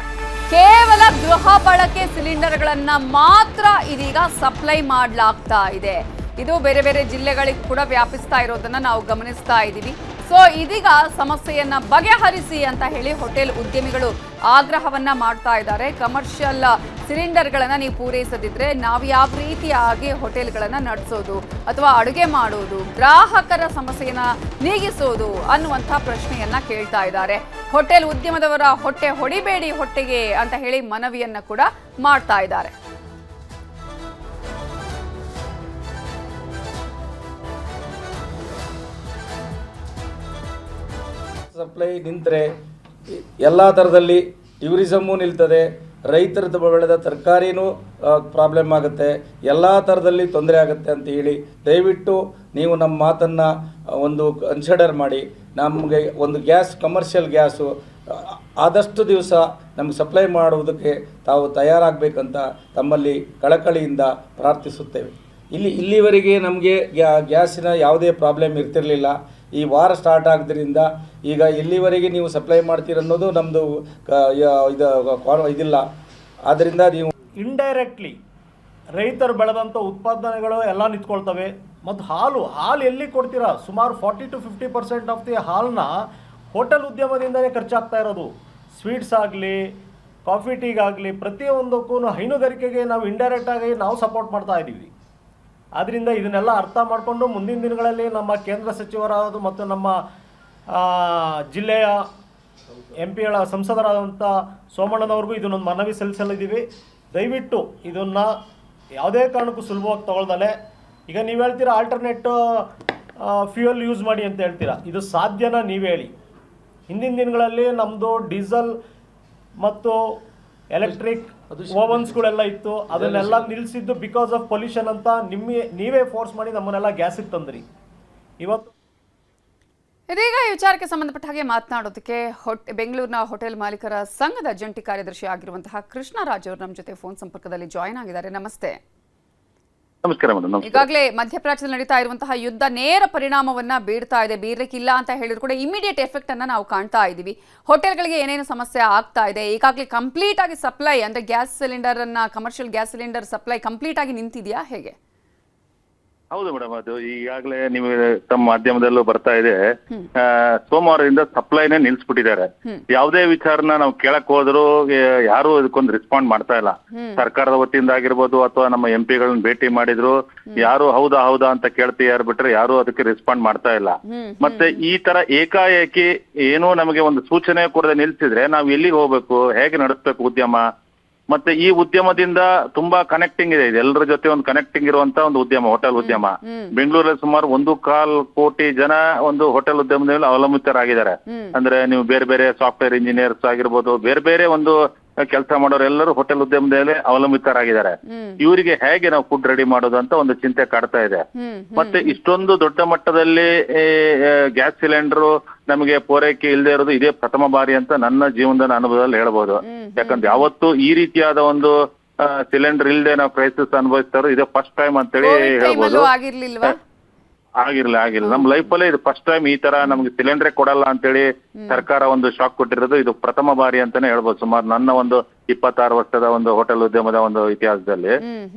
ಕೇವಲ ಗೃಹ ಬಳಕೆ ಸಿಲಿಂಡರ್ಗಳನ್ನ ಮಾತ್ರ ಇದೀಗ ಸಪ್ಲೈ ಮಾಡಲಾಗ್ತಾ ಇದೆ. ಇದು ಬೇರೆ ಬೇರೆ ಜಿಲ್ಲೆಗಳಿಗೆ ಕೂಡ ವ್ಯಾಪಿಸ್ತಾ ಇರೋದನ್ನ ನಾವು ಗಮನಿಸ್ತಾ ಇದ್ದೀವಿ. ಸೊ ಇದೀಗ ಸಮಸ್ಯೆಯನ್ನ ಬಗೆಹರಿಸಿ ಅಂತ ಹೇಳಿ ಹೋಟೆಲ್ ಉದ್ಯಮಿಗಳು ಆಗ್ರಹವನ್ನ ಮಾಡ್ತಾ ಇದ್ದಾರೆ. ಕಮರ್ಷಿಯಲ್ ಸಿಲಿಂಡರ್ಗಳನ್ನ ನೀವು ಪೂರೈಸದಿದ್ರೆ ನಾವು ಯಾವ ರೀತಿಯಾಗಿ ಹೋಟೆಲ್ಗಳನ್ನ ನಡೆಸೋದು ಅಥವಾ ಅಡುಗೆ ಮಾಡೋದು, ಗ್ರಾಹಕರ ಸಮಸ್ಯೆಯನ್ನ ನೀಗಿಸೋದು ಅನ್ನುವಂಥ ಪ್ರಶ್ನೆಯನ್ನ ಕೇಳ್ತಾ ಇದ್ದಾರೆ. ಹೋಟೆಲ್ ಉದ್ಯಮದವರ ಹೊಟ್ಟೆ ಹೊಡಿಬೇಡಿ ಹೊಟ್ಟೆಗೆ ಅಂತ ಹೇಳಿ ಮನವಿಯನ್ನ ಕೂಡ ಮಾಡ್ತಾ ಇದ್ದಾರೆ. ಸಪ್ಲೈ ನಿಂತರೆ ಎಲ್ಲ ಥರದಲ್ಲಿ ಟೂರಿಸಮ್ಮು ನಿಲ್ತದೆ, ರೈತರದ್ದು ಬೆಳೆದ ತರಕಾರಿನೂ ಪ್ರಾಬ್ಲಮ್ ಆಗುತ್ತೆ, ಎಲ್ಲ ಥರದಲ್ಲಿ ತೊಂದರೆ ಆಗುತ್ತೆ ಅಂತ ಹೇಳಿ ದಯವಿಟ್ಟು ನೀವು ನಮ್ಮ ಮಾತನ್ನು ಒಂದು ಕನ್ಸಿಡರ್ ಮಾಡಿ ನಮಗೆ ಒಂದು ಗ್ಯಾಸ್, ಕಮರ್ಷಿಯಲ್ ಗ್ಯಾಸು ಆದಷ್ಟು ದಿವಸ ನಮಗೆ ಸಪ್ಲೈ ಮಾಡುವುದಕ್ಕೆ ತಾವು ತಯಾರಾಗಬೇಕಂತ ತಮ್ಮಲ್ಲಿ ಕಳಕಳಿಯಿಂದ ಪ್ರಾರ್ಥಿಸುತ್ತೇವೆ. ಇಲ್ಲಿವರೆಗೆ ನಮಗೆ ಗ್ಯಾಸಿನ ಯಾವುದೇ ಪ್ರಾಬ್ಲಮ್ ಇರ್ತಿರಲಿಲ್ಲ. ಈ ವಾರ ಸ್ಟಾರ್ಟ್ ಆಗೋದ್ರಿಂದ ಈಗ ಎಲ್ಲಿವರೆಗೆ ನೀವು ಸಪ್ಲೈ ಮಾಡ್ತೀರನ್ನೋದು ನಮ್ಮದು ಇದಿಲ್ಲ. ಆದ್ದರಿಂದ ನೀವು ಇಂಡೈರೆಕ್ಟ್ಲಿ ರೈತರು ಬೆಳೆದಂಥ ಉತ್ಪಾದನೆಗಳು ಎಲ್ಲ ನಿಂತ್ಕೊಳ್ತವೆ. ಮತ್ತು ಹಾಲು ಎಲ್ಲಿ ಕೊಡ್ತೀರಾ? ಸುಮಾರು 40-50% ಆಫ್ ದಿ ಹಾಲನ್ನ ಹೋಟೆಲ್ ಉದ್ಯಮದಿಂದಲೇ ಖರ್ಚಾಗ್ತಾ ಇರೋದು. ಸ್ವೀಟ್ಸ್ ಆಗಲಿ, ಕಾಫಿ ಟೀಗಾಗಲಿ, ಪ್ರತಿಯೊಂದಕ್ಕೂ ಹೈನುಗಾರಿಕೆಗೆ ನಾವು ಇಂಡೈರೆಕ್ಟಾಗಿ ನಾವು ಸಪೋರ್ಟ್ ಮಾಡ್ತಾ ಇದ್ದೀವಿ. ಆದ್ದರಿಂದ ಇದನ್ನೆಲ್ಲ ಅರ್ಥ ಮಾಡಿಕೊಂಡು ಮುಂದಿನ ದಿನಗಳಲ್ಲಿ ನಮ್ಮ ಕೇಂದ್ರ ಸಚಿವರಾದ ಮತ್ತು ನಮ್ಮ ಜಿಲ್ಲೆಯ MP ಸಂಸದರಾದಂಥ ಸೋಮಣ್ಣನವ್ರಿಗೂ ಇದನ್ನೊಂದು ಮನವಿ ಸಲ್ಲಿಸಲಿದ್ದೀವಿ. ದಯವಿಟ್ಟು ಇದನ್ನು ಯಾವುದೇ ಕಾರಣಕ್ಕೂ ಸುಲಭವಾಗಿ ತಗೊಳ್ದಲೆ, ಈಗ ನೀವು ಹೇಳ್ತೀರಾ ಆಲ್ಟರ್ನೇಟ್ ಫ್ಯೂಯಲ್ ಯೂಸ್ ಮಾಡಿ ಅಂತ ಹೇಳ್ತೀರಾ, ಇದು ಸಾಧ್ಯನಾ ನೀವು ಹೇಳಿ? ಹಿಂದಿನ ದಿನಗಳಲ್ಲಿ ನಮ್ಮದು ಡೀಸೆಲ್ ಮತ್ತು ಎಲೆಕ್ಟ್ರಿಕ್ ಓವನ್ಸ್ಗಳೆಲ್ಲ ಇತ್ತು, ಅದನ್ನೆಲ್ಲ ನಿಲ್ಲಿಸಿದ್ದು ಬಿಕಾಸ್ ಆಫ್ ಪೊಲ್ಯೂಷನ್ ಅಂತ ನೀವೇ ಫೋರ್ಸ್ ಮಾಡಿ ನಮ್ಮನ್ನೆಲ್ಲ ಗ್ಯಾಸಿಗೆ ತಂದ್ರಿ. ಇವತ್ತು ಇದೀಗ ಈ ವಿಚಾರಕ್ಕೆ ಸಂಬಂಧಪಟ್ಟ ಹಾಗೆ ಮಾತನಾಡೋದಕ್ಕೆ ಬೆಂಗಳೂರಿನ ಹೋಟೆಲ್ ಮಾಲೀಕರ ಸಂಘದ ಜಂಟಿ ಕಾರ್ಯದರ್ಶಿ ಆಗಿರುವಂತಹ ಕೃಷ್ಣರಾಜ್ ಅವರು ನಮ್ಮ ಜೊತೆ ಫೋನ್ ಸಂಪರ್ಕದಲ್ಲಿ ಜಾಯಿನ್ ಆಗಿದ್ದಾರೆ. ನಮಸ್ತೆ. ನಮಸ್ಕಾರ ಮೇಡಮ್. ಈಗಾಗಲೇ ಮಧ್ಯಪ್ರಾಚ್ಯದಲ್ಲಿ ನಡೀತಾ ಇರುವಂತಹ ಯುದ್ಧ ನೇರ ಪರಿಣಾಮವನ್ನ ಬೀರ್ತಾ ಇದೆ. ಬೀರ್ಲಿಕ್ಕಿಲ್ಲ ಅಂತ ಹೇಳಿದ್ರು ಕೂಡ ಇಮಿಡಿಯೇಟ್ ಎಫೆಕ್ಟ್ ಅನ್ನ ನಾವು ಕಾಣ್ತಾ ಇದ್ದೀವಿ. ಹೋಟೆಲ್ಗಳಿಗೆ ಏನೇನು ಸಮಸ್ಯೆ ಆಗ್ತಾ ಇದೆ, ಈಗಾಗಲೇ ಕಂಪ್ಲೀಟ್ ಆಗಿ ಸಪ್ಲೈ ಅಂದ್ರೆ ಗ್ಯಾಸ್ ಸಿಲಿಂಡರ್ ಅನ್ನ, commercial gas cylinder supply complete ಆಗಿ ನಿಂತಿದೆಯಾ, ಹೇಗೆ? ಹೌದು ಮೇಡಮ್, ಅದು ಈಗಾಗಲೇ ನೀವು ತಮ್ಮ ಮಾಧ್ಯಮದಲ್ಲೂ ಬರ್ತಾ ಇದೆ. ಸೋಮವಾರದಿಂದ ಸಪ್ಲೈನೇ ನಿಲ್ಸ್ಬಿಟ್ಟಿದ್ದಾರೆ. ಯಾವುದೇ ವಿಚಾರನ ನಾವು ಕೇಳಕ್ ಹೋದ್ರು ಯಾರು ಇದಕ್ಕೊಂದು ರೆಸ್ಪಾಂಡ್ ಮಾಡ್ತಾ ಇಲ್ಲ. ಸರ್ಕಾರದ ವತಿಯಿಂದ ಆಗಿರ್ಬೋದು ಅಥವಾ ನಮ್ಮ MP ಗಳನ್ನ ಭೇಟಿ ಮಾಡಿದ್ರು, ಯಾರು ಹೌದಾ ಅಂತ ಕೇಳ್ತೀಯಾರು ಬಿಟ್ರೆ ಯಾರು ಅದಕ್ಕೆ ರೆಸ್ಪಾಂಡ್ ಮಾಡ್ತಾ ಇಲ್ಲ. ಮತ್ತೆ ಈ ತರ ಏಕಾಏಕಿ ಏನೋ ನಮಗೆ ಒಂದು ಸೂಚನೆ ಕೊಡದೆ ನಿಲ್ಸಿದ್ರೆ ನಾವು ಎಲ್ಲಿಗೆ ಹೋಗ್ಬೇಕು, ಹೇಗೆ ನಡೆಸ್ಬೇಕು ಉದ್ಯಮ? ಮತ್ತೆ ಈ ಉದ್ಯಮದಿಂದ ತುಂಬಾ ಕನೆಕ್ಟಿಂಗ್ ಇದೆ, ಎಲ್ಲರ ಜೊತೆ ಒಂದು ಕನೆಕ್ಟಿಂಗ್ ಇರುವಂತ ಒಂದು ಉದ್ಯಮ ಹೋಟೆಲ್ ಉದ್ಯಮ. ಬೆಂಗಳೂರಲ್ಲಿ ಸುಮಾರು 1.25 ಕೋಟಿ ಜನ ಒಂದು ಹೋಟೆಲ್ ಉದ್ಯಮದ ಮೇಲೆ ಅವಲಂಬಿತರಾಗಿದ್ದಾರೆ. ಅಂದ್ರೆ ನೀವು ಬೇರೆ ಬೇರೆ ಸಾಫ್ಟ್ವೇರ್ ಇಂಜಿನಿಯರ್ಸ್ ಆಗಿರ್ಬೋದು, ಬೇರೆ ಬೇರೆ ಒಂದು ಕೆಲಸ ಮಾಡೋರೆಲ್ಲರೂ ಹೋಟೆಲ್ ಉದ್ಯಮದಲ್ಲಿ ಅವಲಂಬಿತರಾಗಿದ್ದಾರೆ. ಇವರಿಗೆ ಹೇಗೆ ನಾವು ಫುಡ್ ರೆಡಿ ಮಾಡೋದು ಅಂತ ಒಂದು ಚಿಂತೆ ಕಾಡ್ತಾ ಇದೆ. ಮತ್ತೆ ಇಷ್ಟೊಂದು ದೊಡ್ಡ ಮಟ್ಟದಲ್ಲಿ ಗ್ಯಾಸ್ ಸಿಲಿಂಡರ್ ನಮಗೆ ಪೂರೈಕೆ ಇಲ್ಲದೆ ಇರೋದು ಇದೇ ಪ್ರಥಮ ಬಾರಿ ಅಂತ ನನ್ನ ಜೀವನದ ಅನುಭವದಲ್ಲಿ ಹೇಳ್ಬೋದು. ಯಾಕಂದ್ರೆ ಯಾವತ್ತು ಈ ರೀತಿಯಾದ ಒಂದು ಸಿಲಿಂಡರ್ ಇಲ್ಲದೆ ನಾವು ಕ್ರೈಸಿಸ್ ಅನುಭವಿಸ್ತಾರೋ ಇದೇ ಫಸ್ಟ್ ಟೈಮ್ ಅಂತೇಳಿ ಹೇಳ್ಬೋದು. ಆಗಿಲ್ಲ ನಮ್ ಲೈಫಲ್ಲೇ ಇದು ಫಸ್ಟ್ ಟೈಮ್ ಈ ತರ ನಮ್ಗೆ ಸಿಲಿಂಡರ್ ಕೊಡಲ್ಲ ಅಂತೇಳಿ ಸರ್ಕಾರ ಒಂದು ಶಾಕ್ ಕೊಟ್ಟಿರೋದು ಇದು ಪ್ರಥಮ ಬಾರಿ ಅಂತಾನೆ ಹೇಳ್ಬೋದು. ಸುಮಾರು ನನ್ನ ಒಂದು 26 ವರ್ಷದ ಒಂದು ಹೋಟೆಲ್ ಉದ್ಯಮದ ಒಂದು ಇತಿಹಾಸದಲ್ಲಿ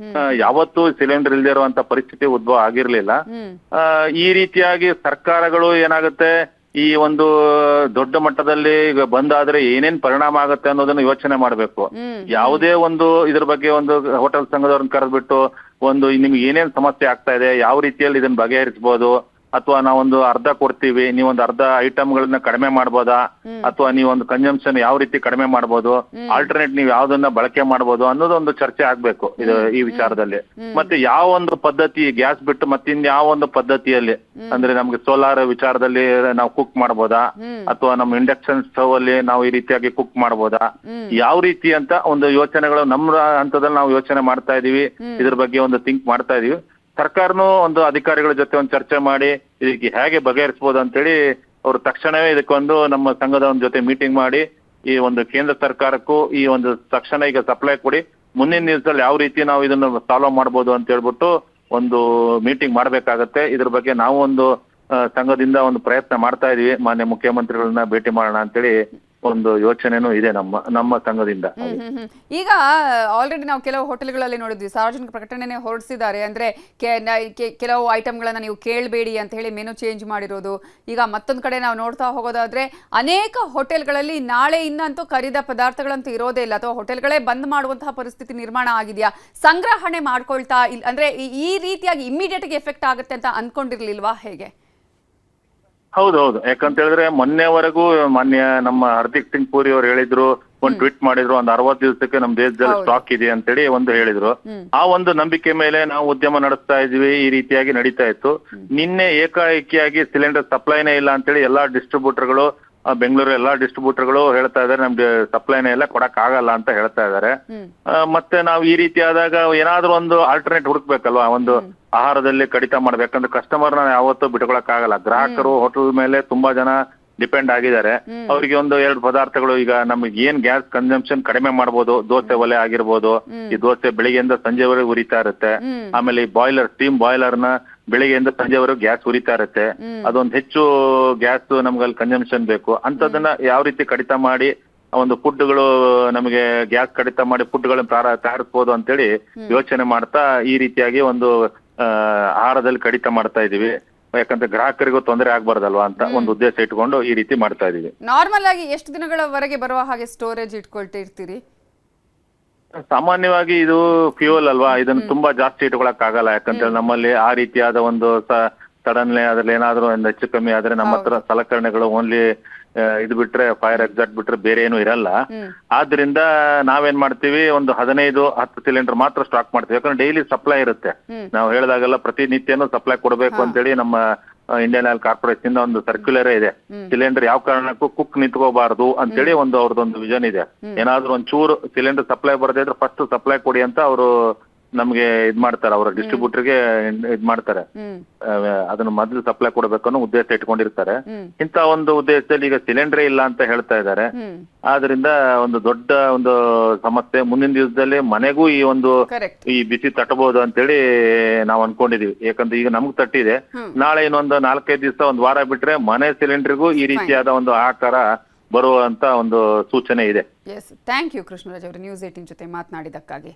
ಯಾವತ್ತೂ ಸಿಲಿಂಡರ್ ಇಲ್ದೇ ಇರುವಂತ ಪರಿಸ್ಥಿತಿ ಉದ್ಭವ ಆಗಿರ್ಲಿಲ್ಲ. ಈ ರೀತಿಯಾಗಿ ಸರ್ಕಾರಗಳು ಏನಾಗುತ್ತೆ ಈ ಒಂದು ದೊಡ್ಡ ಮಟ್ಟದಲ್ಲಿ ಈಗ ಬಂದಾದ್ರೆ ಏನೇನ್ ಪರಿಣಾಮ ಆಗುತ್ತೆ ಅನ್ನೋದನ್ನ ಯೋಚನೆ ಮಾಡ್ಬೇಕು. ಯಾವುದೇ ಒಂದು ಇದ್ರ ಬಗ್ಗೆ ಒಂದು ಹೋಟೆಲ್ ಸಂಘದವ್ರನ್ನ ಕರೆದ್ಬಿಟ್ಟು ಒಂದು ನಿಮ್ಗೆ ಏನೇನ್ ಸಮಸ್ಯೆ ಆಗ್ತಾ ಇದೆ, ಯಾವ ರೀತಿಯಲ್ಲಿ ಇದನ್ನ ಬಗೆಹರಿಸಬಹುದು, ಅಥವಾ ನಾವೊಂದು ಅರ್ಧ ಕೊಡ್ತೀವಿ, ನೀವೊಂದು ಅರ್ಧ ಐಟಮ್ಗಳನ್ನ ಕಡಿಮೆ ಮಾಡ್ಬೋದಾ, ಅಥವಾ ನೀವೊಂದು ಕನ್ಸಂಪ್ಷನ್ ಯಾವ ರೀತಿ ಕಡಿಮೆ ಮಾಡ್ಬೋದು, ಆಲ್ಟರ್ನೇಟ್ ನೀವು ಯಾವ್ದನ್ನ ಬಳಕೆ ಮಾಡ್ಬೋದು ಅನ್ನೋದೊಂದು ಚರ್ಚೆ ಆಗ್ಬೇಕು ಇದು ಈ ವಿಚಾರದಲ್ಲಿ. ಮತ್ತೆ ಯಾವ ಒಂದು ಪದ್ಧತಿ ಗ್ಯಾಸ್ ಬಿಟ್ಟು ಮತ್ತಿನ್ ಯಾವ ಒಂದು ಪದ್ಧತಿಯಲ್ಲಿ ಅಂದ್ರೆ ನಮ್ಗೆ ಸೋಲಾರ್ ವಿಚಾರದಲ್ಲಿ ನಾವು ಕುಕ್ ಮಾಡ್ಬೋದಾ, ಅಥವಾ ನಮ್ಮ ಇಂಡಕ್ಷನ್ ಸ್ಟವ್ ಅಲ್ಲಿ ನಾವು ಈ ರೀತಿಯಾಗಿ ಕುಕ್ ಮಾಡ್ಬೋದಾ, ಯಾವ ರೀತಿ ಅಂತ ಒಂದು ಯೋಚನೆಗಳು ನಮ್ಮ ಹಂತದಲ್ಲಿ ನಾವು ಯೋಚನೆ ಮಾಡ್ತಾ ಇದೀವಿ. ಇದ್ರ ಬಗ್ಗೆ ಒಂದು ಥಿಂಕ್ ಮಾಡ್ತಾ ಇದೀವಿ. ಸರ್ಕಾರನು ಒಂದು ಅಧಿಕಾರಿಗಳ ಜೊತೆ ಒಂದು ಚರ್ಚೆ ಮಾಡಿ ಇದಕ್ಕೆ ಹೇಗೆ ಬಗೆಹರಿಸಬಹುದು ಅಂತೇಳಿ ಅವರು ತಕ್ಷಣವೇ ಇದಕ್ಕೊಂದು ನಮ್ಮ ಸಂಘದ ಒಂದು ಜೊತೆ ಮೀಟಿಂಗ್ ಮಾಡಿ ಈ ಒಂದು ಕೇಂದ್ರ ಸರ್ಕಾರಕ್ಕೂ ಈ ಒಂದು ತಕ್ಷಣ ಈಗ ಸಪ್ಲೈ ಕೊಡಿ, ಮುಂದಿನ ದಿವಸದಲ್ಲಿ ಯಾವ ರೀತಿ ನಾವು ಇದನ್ನು ಸಾಲ್ವ್ ಮಾಡ್ಬೋದು ಅಂತ ಹೇಳ್ಬಿಟ್ಟು ಒಂದು ಮೀಟಿಂಗ್ ಮಾಡ್ಬೇಕಾಗತ್ತೆ. ಇದ್ರ ಬಗ್ಗೆ ನಾವು ಒಂದು ಸಂಘದಿಂದ ಒಂದು ಪ್ರಯತ್ನ ಮಾಡ್ತಾ ಇದೀವಿ. ಮಾನ್ಯ ಮುಖ್ಯಮಂತ್ರಿಗಳನ್ನ ಭೇಟಿ ಮಾಡೋಣ ಅಂತೇಳಿ ಒಂದು ಯೋಚನೆನೂ ಇದೆ ನಮ್ಮ ಸಂಘದಿಂದ. ಈಗ ಆಲ್ರೆಡಿ ನಾವು ಕೆಲವು ಹೋಟೆಲ್ಗಳಲ್ಲಿ ನೋಡಿದ್ವಿ, ಸಾರ್ವಜನಿಕ ಪ್ರಕಟಣೆನೇ ಹೊರಡಿಸಿದ್ದಾರೆ. ಅಂದ್ರೆ ಕೆಲವು ಐಟಮ್ಗಳನ್ನ ನೀವು ಕೇಳಬೇಡಿ ಅಂತ ಹೇಳಿ ಮೆನು ಚೇಂಜ್ ಮಾಡಿರೋದು. ಈಗ ಮತ್ತೊಂದು ಕಡೆ ನಾವು ನೋಡ್ತಾ ಹೋಗೋದಾದ್ರೆ ಅನೇಕ ಹೋಟೆಲ್ಗಳಲ್ಲಿ ನಾಳೆಯಿಂದಂತೂ ಕರಿದ ಪದಾರ್ಥಗಳಂತೂ ಇರೋದೇ ಇಲ್ಲ, ಅಥವಾ ಹೋಟೆಲ್ಗಳೇ ಬಂದ್ ಮಾಡುವಂತಹ ಪರಿಸ್ಥಿತಿ ನಿರ್ಮಾಣ ಆಗಿದೆಯಾ? ಸಂಗ್ರಹಣೆ ಮಾಡ್ಕೊಳ್ತಾ ಇಲ್ಲ ಅಂದ್ರೆ ಈ ರೀತಿಯಾಗಿ ಇಮಿಡಿಯೇಟ್ ಆಗಿ ಎಫೆಕ್ಟ್ ಆಗುತ್ತೆ ಅಂತ ಅನ್ಕೊಂಡಿರ್ಲಿಲ್ವಾ, ಹೇಗೆ? ಹೌದೌದು, ಯಾಕಂತ ಹೇಳಿದ್ರೆ ಮೊನ್ನೆವರೆಗೂ ಮಾನ್ಯ ನಮ್ಮ ಹರ್ದೀಪ್ ಸಿಂಗ್ ಪುರಿ ಅವರು ಹೇಳಿದ್ರು, ಒಂದು ಟ್ವೀಟ್ ಮಾಡಿದ್ರು, ಒಂದು 60 ದಿವಸಕ್ಕೆ ನಮ್ಮ ದೇಶದಲ್ಲಿ ಸ್ಟಾಕ್ ಇದೆ ಅಂತೇಳಿ ಒಂದು ಹೇಳಿದ್ರು. ಆ ಒಂದು ನಂಬಿಕೆ ಮೇಲೆ ನಾವು ಉದ್ಯಮ ನಡೆಸ್ತಾ ಇದ್ವಿ. ಈ ರೀತಿಯಾಗಿ ನಡೀತಾ ಇತ್ತು. ನಿನ್ನೆ ಏಕಾಏಕಿಯಾಗಿ ಸಿಲಿಂಡರ್ ಸಪ್ಲೈನೇ ಇಲ್ಲ ಅಂತೇಳಿ ಎಲ್ಲಾ ಡಿಸ್ಟ್ರಿಬ್ಯೂಟರ್ಗಳು, ಬೆಂಗಳೂರು ಎಲ್ಲಾ ಡಿಸ್ಟ್ರಿಬ್ಯೂಟರ್ಗಳು ಹೇಳ್ತಾ ಇದಾರೆ, ನಮ್ಗೆ ಸಪ್ಲೈನೇ ಎಲ್ಲ ಕೊಡಕ್ ಆಗಲ್ಲ ಅಂತ ಹೇಳ್ತಾ ಇದಾರೆ. ಮತ್ತೆ ನಾವು ಈ ರೀತಿ ಆದಾಗ ಏನಾದ್ರೂ ಒಂದು ಆಲ್ಟರ್ನೇಟ್ ಹುಡುಕ್ಬೇಕಲ್ವಾ, ಒಂದು ಆಹಾರದಲ್ಲಿ ಕಡಿತ ಮಾಡ್ಬೇಕಂದ್ರೆ ಕಸ್ಟಮರ್ನ ಯಾವತ್ತೂ ಬಿಟ್ಕೊಳಕ್ ಆಗಲ್ಲ. ಗ್ರಾಹಕರು ಹೋಟೆಲ್ ಮೇಲೆ ತುಂಬಾ ಜನ ಡಿಪೆಂಡ್ ಆಗಿದ್ದಾರೆ. ಅವ್ರಿಗೆ ಒಂದು 2 ಪದಾರ್ಥಗಳು, ಈಗ ನಮ್ಗೆ ಏನ್ ಗ್ಯಾಸ್ ಕನ್ಸಂಪ್ಷನ್ ಕಡಿಮೆ ಮಾಡ್ಬೋದು, ದೋಸೆ ಒಲೆ ಆಗಿರ್ಬೋದು, ಈ ದೋಸೆ ಬೆಳಿಗ್ಗೆಯಿಂದ ಸಂಜೆವರೆಗೂ ಉರಿತಾ ಇರುತ್ತೆ. ಆಮೇಲೆ ಈ ಬಾಯ್ಲರ್, ಸ್ಟೀಮ್ ಬಾಯ್ಲರ್ ನ ಬೆಳಿಗ್ಗೆಯಿಂದ ಸಂಜೆವರೆಗೂ ಗ್ಯಾಸ್ ಉರಿತಾ ಇರುತ್ತೆ. ಅದೊಂದು ಹೆಚ್ಚು ಗ್ಯಾಸ್ ನಮ್ಗಲ್ಲಿ ಕನ್ಸಂಪ್ಷನ್ ಬೇಕು. ಅಂತದನ್ನ ಯಾವ ರೀತಿ ಕಡಿತ ಮಾಡಿ ಒಂದು ಫುಡ್ಗಳು ನಮಗೆ ಗ್ಯಾಸ್ ಕಡಿತ ಮಾಡಿ ಫುಡ್ಗಳನ್ನ ತಯಾರಿಸಬಹುದು ಅಂತೇಳಿ ಯೋಚನೆ ಮಾಡ್ತಾ ಈ ರೀತಿಯಾಗಿ ಒಂದು ಆಹಾರದಲ್ಲಿ ಕಡಿತ ಮಾಡ್ತಾ ಇದೀವಿ. ಯಾಕಂದ್ರೆ ಗ್ರಾಹಕರಿಗೂ ತೊಂದರೆ ಆಗ್ಬಾರ್ದಲ್ವಾ ಅಂತ ಒಂದು ಉದ್ದೇಶ ಇಟ್ಕೊಂಡು ಈ ರೀತಿ ಮಾಡ್ತಾ ಇದೀವಿ. ನಾರ್ಮಲ್ ಆಗಿ ಎಷ್ಟು ದಿನಗಳವರೆಗೆ ಬರುವ ಹಾಗೆ ಸ್ಟೋರೇಜ್ ಇಟ್ಕೊಳ್ತಿರ್ತೀರಿ? ಸಾಮಾನ್ಯವಾಗಿ ಇದು ಫ್ಯೂಯಲ್ ಅಲ್ವಾ, ಇದನ್ನ ತುಂಬಾ ಜಾಸ್ತಿ ಇಟ್ಕೊಳಕ್ ಆಗಲ್ಲ. ಯಾಕಂದ್ರೆ ನಮ್ಮಲ್ಲಿ ಆ ರೀತಿಯಾದ ಒಂದು ಸಡನ್ಲಿ ಅದ್ರಲ್ಲಿ ಏನಾದ್ರು ಒಂದು ಹೆಚ್ಚು ಕಮ್ಮಿ ಆದ್ರೆ ನಮ್ಮ ಹತ್ರ ಸಲಕರಣೆಗಳು ಓನ್ಲಿ ಇದು ಬಿಟ್ರೆ ಫೈರ್ ಎಕ್ಸಾಕ್ಟ್ ಬಿಟ್ರೆ ಬೇರೆ ಏನು ಇರಲ್ಲ. ಆದ್ರಿಂದ ನಾವೇನ್ ಮಾಡ್ತೀವಿ, ಒಂದು 15-10 ಸಿಲಿಂಡರ್ ಮಾತ್ರ ಸ್ಟಾಕ್ ಮಾಡ್ತೀವಿ. ಯಾಕಂದ್ರೆ ಡೈಲಿ ಸಪ್ಲೈ ಇರುತ್ತೆ. ನಾವು ಹೇಳಿದಾಗೆಲ್ಲ ಪ್ರತಿನಿತ್ಯನೂ ಸಪ್ಲೈ ಕೊಡ್ಬೇಕು ಅಂತೇಳಿ ನಮ್ಮ ಇಂಡಿಯನ್ ಆಯಿಲ್ ಕಾರ್ಪೊರೇಷನ್ ಇಂದ ಒಂದು ಸರ್ಕ್ಯುಲರ್ ಇದೆ. ಸಿಲಿಂಡರ್ ಯಾವ ಕಾರಣಕ್ಕೂ ಕುಕ್ ನಿಂತ್ಕೋಬಾರ್ದು ಅಂತೇಳಿ ಒಂದು ಅವ್ರದ್ದೊಂದು ವಿಷನ್ ಇದೆ. ಏನಾದ್ರೂ ಒಂದ್ ಚೂರು ಸಿಲಿಂಡರ್ ಸಪ್ಲೈ ಬರದೇ ಇದ್ರೆ ಫಸ್ಟ್ ಸಪ್ಲೈ ಕೊಡಿ ಅಂತ ಅವರು ನಮ್ಗೆ ಇದ್ ಮಾಡ್ತಾರೆ, ಅವರ ಡಿಸ್ಟ್ರಿಬ್ಯೂಟರ್ಗೆ ಇದ್ ಮಾಡ್ತಾರೆ. ಅದನ್ನ ಮೊದಲು ಸಪ್ಲೈ ಕೊಡ್ಬೇಕು ಅನ್ನೋ ಉದ್ದೇಶ ಇಟ್ಕೊಂಡಿರ್ತಾರೆ. ಇಂತ ಒಂದು ಉದ್ದೇಶದಲ್ಲಿ ಈಗ ಸಿಲಿಂಡರ್ ಇಲ್ಲ ಅಂತ ಹೇಳ್ತಾ ಇದ್ದಾರೆ. ಆದ್ರಿಂದ ಒಂದು ದೊಡ್ಡ ಒಂದು ಸಮಸ್ಯೆ. ಮುಂದಿನ ದಿವಸದಲ್ಲಿ ಮನೆಗೂ ಈ ಒಂದು ಈ ಬಿಸಿ ತಟ್ಟಬಹುದು ಅಂತೇಳಿ ನಾವು ಅನ್ಕೊಂಡಿದೀವಿ. ಯಾಕಂದ್ರೆ ಈಗ ನಮ್ಗ್ ತಟ್ಟಿದೆ, ನಾಳೆ ಇನ್ನೊಂದು 4-5 ದಿವಸ, ಒಂದ್ ವಾರ ಬಿಟ್ರೆ ಮನೆ ಸಿಲಿಂಡರ್ಗೂ ಈ ರೀತಿಯಾದ ಒಂದು ಆಕಾರ ಬರುವಂತ ಒಂದು ಸೂಚನೆ ಇದೆ. ಥ್ಯಾಂಕ್ ಯು ಕೃಷ್ಣರಾಜ್ ಅವರು ನ್ಯೂಸ್ 18 ಜೊತೆ ಮಾತನಾಡಿದಕ್ಕಾಗಿ.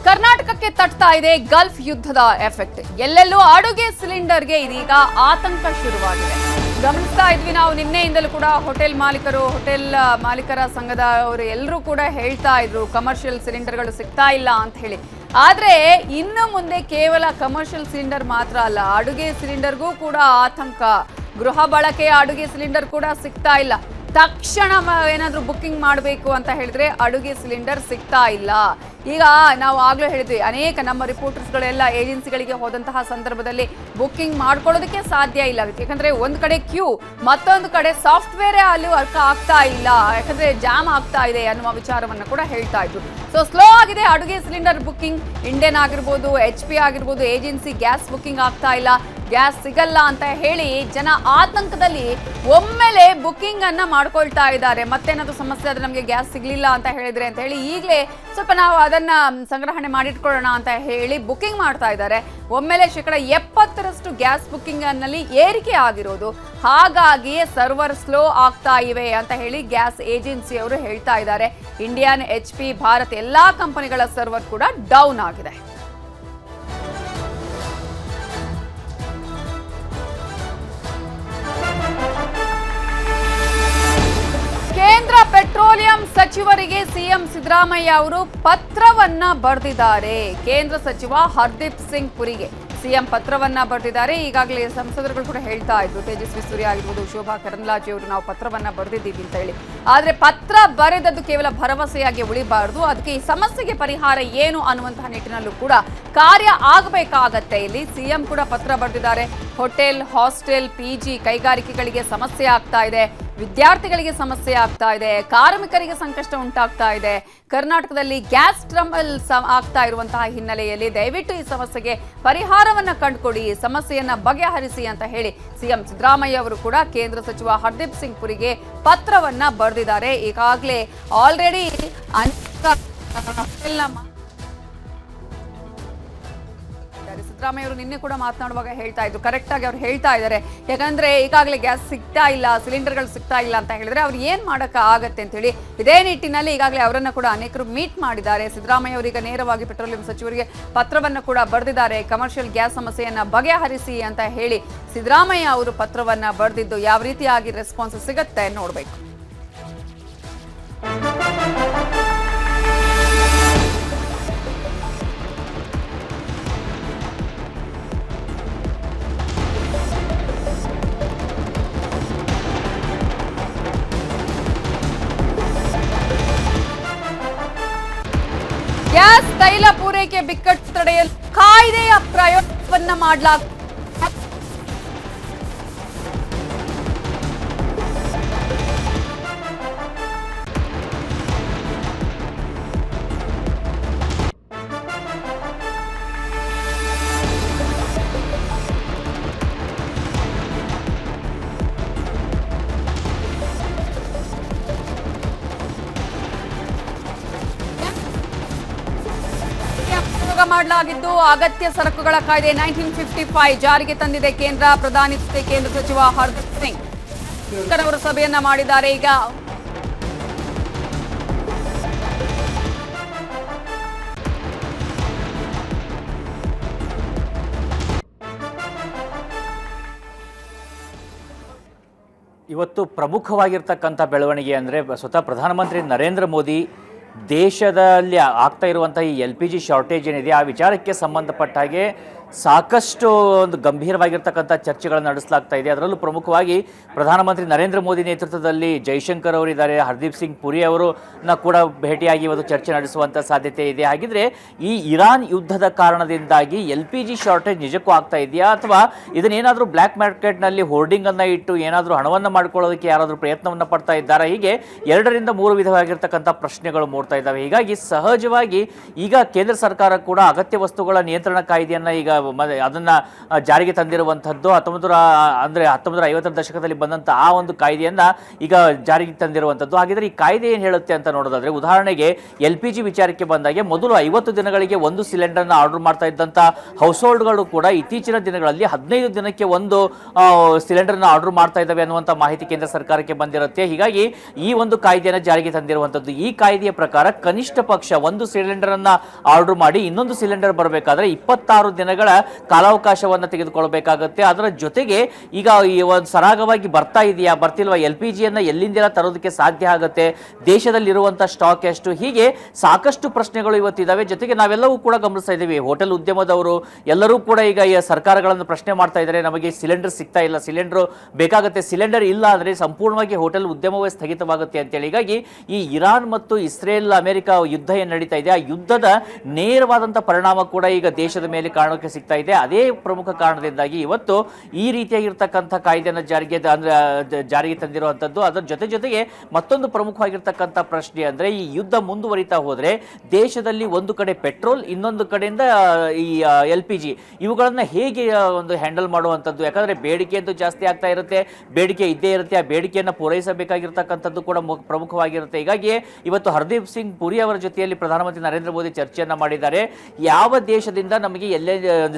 ಕರ್ನಾಟಕಕ್ಕೆ ತಟ್ತಾ ಇದೆ ಗಲ್ಫ್ ಯುದ್ಧದ ಎಫೆಕ್ಟ್. ಎಲ್ಲೆಲ್ಲೂ ಅಡುಗೆ ಸಿಲಿಂಡರ್ಗೆ ಇದೀಗ ಆತಂಕ ಶುರುವಾಗಿದೆ. ಗಮನಿಸ್ತಾ ಇದ್ವಿ ನಾವು ನಿನ್ನೆಯಿಂದಲೂ ಕೂಡ ಹೋಟೆಲ್ ಮಾಲೀಕರ ಸಂಘದ ಅವರು ಎಲ್ಲರೂ ಕೂಡ ಹೇಳ್ತಾ ಇದ್ರು ಕಮರ್ಷಿಯಲ್ ಸಿಲಿಂಡರ್ಗಳು ಸಿಗ್ತಾ ಇಲ್ಲ ಅಂತ ಹೇಳಿ. ಆದ್ರೆ ಇನ್ನು ಮುಂದೆ ಕೇವಲ ಕಮರ್ಷಿಯಲ್ ಸಿಲಿಂಡರ್ ಮಾತ್ರ ಅಲ್ಲ, ಅಡುಗೆ ಸಿಲಿಂಡರ್ಗೂ ಕೂಡ ಆತಂಕ. ಗೃಹ ಬಳಕೆಯ ಅಡುಗೆ ಸಿಲಿಂಡರ್ ಕೂಡ ಸಿಗ್ತಾ ಇಲ್ಲ. ತಕ್ಷಣ ಏನಾದ್ರೂ ಬುಕ್ಕಿಂಗ್ ಮಾಡಬೇಕು ಅಂತ ಹೇಳಿದ್ರೆ ಅಡುಗೆ ಸಿಲಿಂಡರ್ ಸಿಗ್ತಾ ಇಲ್ಲ. ಈಗ ನಾವು ಆಗ್ಲೂ ಹೇಳಿದ್ವಿ, ಅನೇಕ ನಮ್ಮ ರಿಪೋರ್ಟರ್ಸ್ಗಳೆಲ್ಲ ಏಜೆನ್ಸಿಗಳಿಗೆ ಹೋದಂತಹ ಸಂದರ್ಭದಲ್ಲಿ ಬುಕ್ಕಿಂಗ್ ಮಾಡ್ಕೊಳ್ಳೋದಕ್ಕೆ ಸಾಧ್ಯ ಇಲ್ಲ. ಯಾಕಂದ್ರೆ ಒಂದ್ ಕಡೆ ಕ್ಯೂ, ಮತ್ತೊಂದು ಕಡೆ ಸಾಫ್ಟ್ವೇರೇ ಅಲ್ಲಿ ವರ್ಕ್ ಆಗ್ತಾ ಇಲ್ಲ, ಯಾಕಂದ್ರೆ ಜಾಮ್ ಆಗ್ತಾ ಇದೆ ಅನ್ನುವ ವಿಚಾರವನ್ನ ಕೂಡ ಹೇಳ್ತಾ ಇದ್ರು. ಸೊ ಸ್ಲೋ ಆಗಿದೆ ಅಡುಗೆ ಸಿಲಿಂಡರ್ ಬುಕ್ಕಿಂಗ್. ಇಂಡಿಯನ್ ಆಗಿರ್ಬೋದು, HP ಆಗಿರ್ಬೋದು, ಏಜೆನ್ಸಿ ಗ್ಯಾಸ್ ಬುಕ್ಕಿಂಗ್ ಆಗ್ತಾ ಇಲ್ಲ. ಗ್ಯಾಸ್ ಸಿಗಲ್ಲ ಅಂತ ಹೇಳಿ ಜನ ಆತಂಕದಲ್ಲಿ ಒಮ್ಮೆಲೆ ಬುಕ್ಕಿಂಗ್ ಅನ್ನ ಮಾಡ್ಕೊಳ್ತಾ ಇದ್ದಾರೆ. ಮತ್ತೇನಾದ್ರೂ ಸಮಸ್ಯೆ ಆದ್ರೆ ನಮಗೆ ಗ್ಯಾಸ್ ಸಿಗ್ಲಿಲ್ಲ ಅಂತ ಹೇಳಿದ್ರೆ ಅಂತ ಹೇಳಿ ಈಗಲೇ ಸ್ವಲ್ಪ ನಾವು ಅದನ್ನ ಸಂಗ್ರಹಣೆ ಮಾಡಿಟ್ಕೊಳ್ಳೋಣ ಅಂತ ಹೇಳಿ ಬುಕ್ಕಿಂಗ್ ಮಾಡ್ತಾ ಇದ್ದಾರೆ. ಒಮ್ಮೆಲೆ 70% ಗ್ಯಾಸ್ ಬುಕ್ಕಿಂಗ್ ನಲ್ಲಿ ಏರಿಕೆ ಆಗಿರೋದು, ಹಾಗಾಗಿಯೇ ಸರ್ವರ್ ಸ್ಲೋ ಆಗ್ತಾ ಇವೆ ಅಂತ ಹೇಳಿ ಗ್ಯಾಸ್ ಏಜೆನ್ಸಿ ಅವರು ಹೇಳ್ತಾ ಇದ್ದಾರೆ. ಇಂಡಿಯನ್, HP, ಭಾರತ್ ಎಲ್ಲಾ ಕಂಪನಿಗಳ ಸರ್ವರ್ ಕೂಡ ಡೌನ್ ಆಗಿದೆ. ಕೇಂದ್ರ ಪೆಟ್ರೋಲಿಯಂ ಸಚಿವರಿಗೆ ಸಿಎಂ ಸಿದ್ದರಾಮಯ್ಯ ಅವರು ಪತ್ರವನ್ನ ಬರೆದಿದ್ದಾರೆ. ಕೇಂದ್ರ ಸಚಿವ ಹರ್ದೀಪ್ ಸಿಂಗ್ ಪುರಿಗೆ ಸಿಎಂ ಪತ್ರವನ್ನ ಬರೆದಿದ್ದಾರೆ. ಈಗಾಗಲೇ ಸಂಸದರುಗಳು ಕೂಡ ಹೇಳ್ತಾ ಇದ್ರು, ತೇಜಸ್ವಿ ಸೂರ್ಯ ಆಗಿರ್ಬೋದು, ಶೋಭಾ ಕರಂದ್ಲಾಜೆ ಅವರು ನಾವು ಪತ್ರವನ್ನ ಬರೆದಿದ್ದೀವಿ ಅಂತ ಹೇಳಿ. ಆದ್ರೆ ಪತ್ರ ಬರೆದದ್ದು ಕೇವಲ ಭರವಸೆಯಾಗಿ ಉಳಿಬಾರದು, ಅದಕ್ಕೆ ಈ ಸಮಸ್ಯೆಗೆ ಪರಿಹಾರ ಏನು ಅನ್ನುವಂತಹ ನಿಟ್ಟಿನಲ್ಲೂ ಕೂಡ ಕಾರ್ಯ ಆಗಬೇಕಾಗತ್ತೆ. ಇಲ್ಲಿ ಸಿಎಂ ಕೂಡ ಪತ್ರ ಬರೆದಿದ್ದಾರೆ. ಹೋಟೆಲ್, ಹಾಸ್ಟೆಲ್, PG ಕೈಗಾರಿಕೆಗಳಿಗೆ ಸಮಸ್ಯೆ ಆಗ್ತಾ ಇದೆ, ವಿದ್ಯಾರ್ಥಿಗಳಿಗೆ ಸಮಸ್ಯೆ ಆಗ್ತಾ ಇದೆ, ಕಾರ್ಮಿಕರಿಗೆ ಸಂಕಷ್ಟ ಉಂಟಾಗ್ತಾ ಇದೆ. ಕರ್ನಾಟಕದಲ್ಲಿ ಗ್ಯಾಸ್ ಟ್ರಬಲ್ ಆಗ್ತಾ ಇರುವಂತಹ ಹಿನ್ನೆಲೆಯಲ್ಲಿ ದಯವಿಟ್ಟು ಈ ಸಮಸ್ಯೆಗೆ ಪರಿಹಾರವನ್ನ ಕಂಡುಕೊಡಿ, ಸಮಸ್ಯೆಯನ್ನ ಬಗೆಹರಿಸಿ ಅಂತ ಹೇಳಿ ಸಿಎಂ ಸಿದ್ದರಾಮಯ್ಯ ಅವರು ಕೂಡ ಕೇಂದ್ರ ಸಚಿವ ಹರ್ದೀಪ್ ಸಿಂಗ್ ಪುರಿಗೆ ಪತ್ರವನ್ನ ಬರೆದಿದ್ದಾರೆ. ಈಗಾಗಲೇ ಆಲ್ರೆಡಿ ಸಿದ್ದರಾಮಯ್ಯ ಅವರು ನಿನ್ನೆ ಕೂಡ ಮಾತನಾಡುವಾಗ ಹೇಳ್ತಾ ಇದ್ರು, ಕರೆಕ್ಟ್ ಆಗಿ ಅವ್ರು ಹೇಳ್ತಾ ಇದ್ದಾರೆ. ಯಾಕಂದ್ರೆ ಈಗಾಗಲೇ ಗ್ಯಾಸ್ ಸಿಗ್ತಾ ಇಲ್ಲ, ಸಿಲಿಂಡರ್ಗಳು ಸಿಗ್ತಾ ಇಲ್ಲ ಅಂತ ಹೇಳಿದ್ರೆ ಅವ್ರು ಏನ್ ಮಾಡಕ ಆಗತ್ತೆ ಅಂತ ಹೇಳಿ ಇದೇ ನಿಟ್ಟಿನಲ್ಲಿ ಈಗಾಗಲೇ ಅವರನ್ನ ಕೂಡ ಅನೇಕರು ಮೀಟ್ ಮಾಡಿದ್ದಾರೆ. ಸಿದ್ದರಾಮಯ್ಯ ಅವರೀಗ ನೇರವಾಗಿ ಪೆಟ್ರೋಲಿಯಂ ಸಚಿವರಿಗೆ ಪತ್ರವನ್ನು ಕೂಡ ಬರೆದಿದ್ದಾರೆ. ಕಮರ್ಷಿಯಲ್ ಗ್ಯಾಸ್ ಸಮಸ್ಯೆಯನ್ನ ಬಗೆಹರಿಸಿ ಅಂತ ಹೇಳಿ ಸಿದ್ದರಾಮಯ್ಯ ಅವರು ಪತ್ರವನ್ನ ಬರೆದಿದ್ದು ಯಾವ ರೀತಿಯಾಗಿ ರೆಸ್ಪಾನ್ಸ್ ಸಿಗುತ್ತೆ ನೋಡ್ಬೇಕು. ಗ್ಯಾಸ್ ತೈಲ ಪೂರೈಕೆ ಬಿಕ್ಕಟ್ಟು ತಡೆಯಲು ಕಾಯ್ದೆಯ ಪ್ರಯೋಗವನ್ನ ಮಾಡಲಾಗುತ್ತದೆ. ಮಾಡಲಾಗಿದ್ದು ಅಗತ್ಯ ಸರಕುಗಳ ಕಾಯ್ದೆ 1955 ಜಾರಿಗೆ ತಂದಿದೆ ಕೇಂದ್ರ. ಪ್ರಧಾನಿ ಕೇಂದ್ರ ಸಚಿವ ಹರ್ದೀಪ್ ಸಿಂಗ್ ಅವರು ಸಭೆಯನ್ನ ಮಾಡಿದ್ದಾರೆ. ಈಗ ಇವತ್ತು ಪ್ರಮುಖವಾಗಿರ್ತಕ್ಕಂಥ ಬೆಳವಣಿಗೆ ಅಂದರೆ ಸ್ವತಃ ಪ್ರಧಾನಮಂತ್ರಿ ನರೇಂದ್ರ ಮೋದಿ ದೇಶದಲ್ಲಿ ಆಗ್ತಾ ಇರುವಂಥ ಈ LPG ಶಾರ್ಟೇಜ್ ಏನಿದೆ ಆ ವಿಚಾರಕ್ಕೆ ಸಂಬಂಧಪಟ್ಟ ಹಾಗೆ ಸಾಕಷ್ಟು ಒಂದು ಗಂಭೀರವಾಗಿರ್ತಕ್ಕಂಥ ಚರ್ಚೆಗಳನ್ನು ನಡೆಸಲಾಗ್ತಾ ಇದೆ. ಅದರಲ್ಲೂ ಪ್ರಮುಖವಾಗಿ ಪ್ರಧಾನಮಂತ್ರಿ ನರೇಂದ್ರ ಮೋದಿ ನೇತೃತ್ವದಲ್ಲಿ ಜೈಶಂಕರ್ ಅವರಿದ್ದಾರೆ, ಹರ್ದೀಪ್ ಸಿಂಗ್ ಪುರಿ ಅವರನ್ನ ಕೂಡ ಭೇಟಿಯಾಗಿ ಇವತ್ತು ಚರ್ಚೆ ನಡೆಸುವಂಥ ಸಾಧ್ಯತೆ ಇದೆ. ಹಾಗಿದ್ರೆ ಈ ಇರಾನ್ ಯುದ್ಧದ ಕಾರಣದಿಂದಾಗಿ LPG ಶಾರ್ಟೇಜ್ ನಿಜಕ್ಕೂ ಆಗ್ತಾ ಇದೆಯಾ, ಅಥವಾ ಇದನ್ನೇನಾದರೂ ಬ್ಲ್ಯಾಕ್ ಮಾರ್ಕೆಟ್ನಲ್ಲಿ ಹೋರ್ಡಿಂಗನ್ನು ಇಟ್ಟು ಏನಾದರೂ ಹಣವನ್ನು ಮಾಡ್ಕೊಳ್ಳೋದಕ್ಕೆ ಯಾರಾದರೂ ಪ್ರಯತ್ನವನ್ನು ಪಡ್ತಾ ಇದ್ದಾರಾ? ಹೀಗೆ 2-3 ವಿಧವಾಗಿರ್ತಕ್ಕಂಥ ಪ್ರಶ್ನೆಗಳು ಮೂಡ್ತಾ ಇದ್ದಾವೆ. ಹೀಗಾಗಿ ಸಹಜವಾಗಿ ಈಗ ಕೇಂದ್ರ ಸರ್ಕಾರ ಕೂಡ ಅಗತ್ಯ ವಸ್ತುಗಳ ನಿಯಂತ್ರಣ ಕಾಯ್ದೆಯನ್ನು ಈಗ ಅದನ್ನ ಜಾರಿಗೆ ತಂದಿರುವಂತದ್ದು 1950ರ ದಶಕದಲ್ಲಿ ಬಂದಂತ ಆ ಒಂದು ಕಾಯ್ದೆಯನ್ನ ಈಗ ಜಾರಿಗೆ ತಂದಿರುವಂತದ್ದು. ಹಾಗಿದ್ರೆ ಈ ಕಾಯ್ದೆ ಏನ್ ಹೇಳುತ್ತೆ ಅಂತ ನೋಡೋದಾದ್ರೆ, ಉದಾಹರಣೆಗೆ LPG ವಿಚಾರಕ್ಕೆ ಬಂದಾಗೆ ಮೊದಲು 50 ದಿನಗಳಿಗೆ ಒಂದು ಸಿಲಿಂಡರ್ನ ಆರ್ಡರ್ ಮಾಡ್ತಾ ಇದ್ದಂತ ಹೌಸ್ ಹೋಲ್ಡ್ಗಳು ಕೂಡ ಇತ್ತೀಚಿನ ದಿನಗಳಲ್ಲಿ 15 ದಿನಕ್ಕೆ ಒಂದು ಸಿಲಿಂಡರ್ನ ಆರ್ಡರ್ ಮಾಡ್ತಾ ಇದ್ದಾವೆ ಅನ್ನುವಂಥ ಮಾಹಿತಿ ಕೇಂದ್ರ ಸರ್ಕಾರಕ್ಕೆ ಬಂದಿರುತ್ತೆ. ಹೀಗಾಗಿ ಈ ಒಂದು ಕಾಯ್ದೆಯನ್ನು ಜಾರಿಗೆ ತಂದಿರುವಂತದ್ದು. ಈ ಕಾಯ್ದೆಯ ಪ್ರಕಾರ ಕನಿಷ್ಠ ಪಕ್ಷ ಒಂದು ಸಿಲಿಂಡರ್ ಅನ್ನ ಆರ್ಡರ್ ಮಾಡಿ ಇನ್ನೊಂದು ಸಿಲಿಂಡರ್ ಬರಬೇಕಾದ್ರೆ 26 ದಿನಗಳ ಕಾಲಾವಕಾಶವನ್ನು ತೆಗೆದುಕೊಳ್ಳಬೇಕಾಗುತ್ತೆ. ಅದರ ಜೊತೆಗೆ ಈಗ ಈ ಒಂದು ಸರಾಗವಾಗಿ ಬರ್ತಾ ಇದೆಯಾ, ಬರ್ತಿಲ್ವಾ, LPGಯನ್ನು ಎಲ್ಲಿಂದೆಲ್ಲ ತರೋದಕ್ಕೆ ಸಾಧ್ಯ ಆಗುತ್ತೆ, ದೇಶದಲ್ಲಿರುವಂತಹ ಸ್ಟಾಕ್ ಎಷ್ಟು, ಹೀಗೆ ಸಾಕಷ್ಟು ಪ್ರಶ್ನೆಗಳು ಇವತ್ತಿದ್ದಾವೆ. ಜೊತೆಗೆ ನಾವೆಲ್ಲವೂ ಕೂಡ ಗಮನಿಸ್ತಾ ಇದ್ದೀವಿ, ಹೋಟೆಲ್ ಉದ್ಯಮದವರು ಎಲ್ಲರೂ ಕೂಡ ಈಗ ಈ ಸರ್ಕಾರಗಳನ್ನು ಪ್ರಶ್ನೆ ಮಾಡ್ತಾ ಇದ್ದಾರೆ, ನಮಗೆ ಸಿಲಿಂಡರ್ ಸಿಗ್ತಾ ಇಲ್ಲ, ಸಿಲಿಂಡರ್ ಬೇಕಾಗುತ್ತೆ, ಸಿಲಿಂಡರ್ ಇಲ್ಲ ಅಂದರೆ ಸಂಪೂರ್ಣವಾಗಿ ಹೋಟೆಲ್ ಉದ್ಯಮವೇ ಸ್ಥಗಿತವಾಗುತ್ತೆ ಅಂತೇಳಿ. ಹೀಗಾಗಿ ಈ ಇರಾನ್ ಮತ್ತು ಇಸ್ರೇಲ್ ಅಮೆರಿಕ ಯುದ್ಧ ಏನು ನಡೀತಾ ಇದೆ, ಆ ಯುದ್ಧದ ನೇರವಾದಂಥ ಪರಿಣಾಮ ಕೂಡ ಈಗ ದೇಶದ ಮೇಲೆ ಕಾರಣಕ್ಕೆ ಸಿಗ್ತಾ ಇದೆ. ಅದೇ ಪ್ರಮುಖ ಕಾರಣದಿಂದಾಗಿ ಇವತ್ತು ಈ ರೀತಿಯಾಗಿರ್ತಕ್ಕಂಥ ಕಾಯ್ದೆನ ಜಾರಿಗೆ ತಂದಿರುವಂಥದ್ದು. ಅದರ ಜೊತೆಗೆ ಮತ್ತೊಂದು ಪ್ರಮುಖವಾಗಿರ್ತಕ್ಕಂಥ ಪ್ರಶ್ನೆ ಅಂದರೆ ಈ ಯುದ್ಧ ಮುಂದುವರಿತಾ ಹೋದರೆ ದೇಶದಲ್ಲಿ ಒಂದು ಕಡೆ ಪೆಟ್ರೋಲ್, ಇನ್ನೊಂದು ಕಡೆಯಿಂದ ಈ LPG ಇವುಗಳನ್ನ ಹೇಗೆ ಒಂದು ಹ್ಯಾಂಡಲ್ ಮಾಡುವಂಥದ್ದು. ಯಾಕಂದರೆ ಬೇಡಿಕೆ ಅಂತೂ ಜಾಸ್ತಿ ಆಗ್ತಾ ಇರುತ್ತೆ, ಬೇಡಿಕೆ ಇದ್ದೇ ಇರುತ್ತೆ, ಆ ಬೇಡಿಕೆಯನ್ನು ಪೂರೈಸಬೇಕಾಗಿರ್ತಕ್ಕಂಥದ್ದು ಕೂಡ ಪ್ರಮುಖವಾಗಿರುತ್ತೆ. ಹೀಗಾಗಿ ಇವತ್ತು ಹರ್ದೀಪ್ ಸಿಂಗ್ ಪುರಿ ಅವರ ಜೊತೆಯಲ್ಲಿ ಪ್ರಧಾನಮಂತ್ರಿ ನರೇಂದ್ರ ಮೋದಿ ಚರ್ಚೆಯನ್ನು ಮಾಡಿದ್ದಾರೆ. ಯಾವ ದೇಶದಿಂದ ನಮಗೆ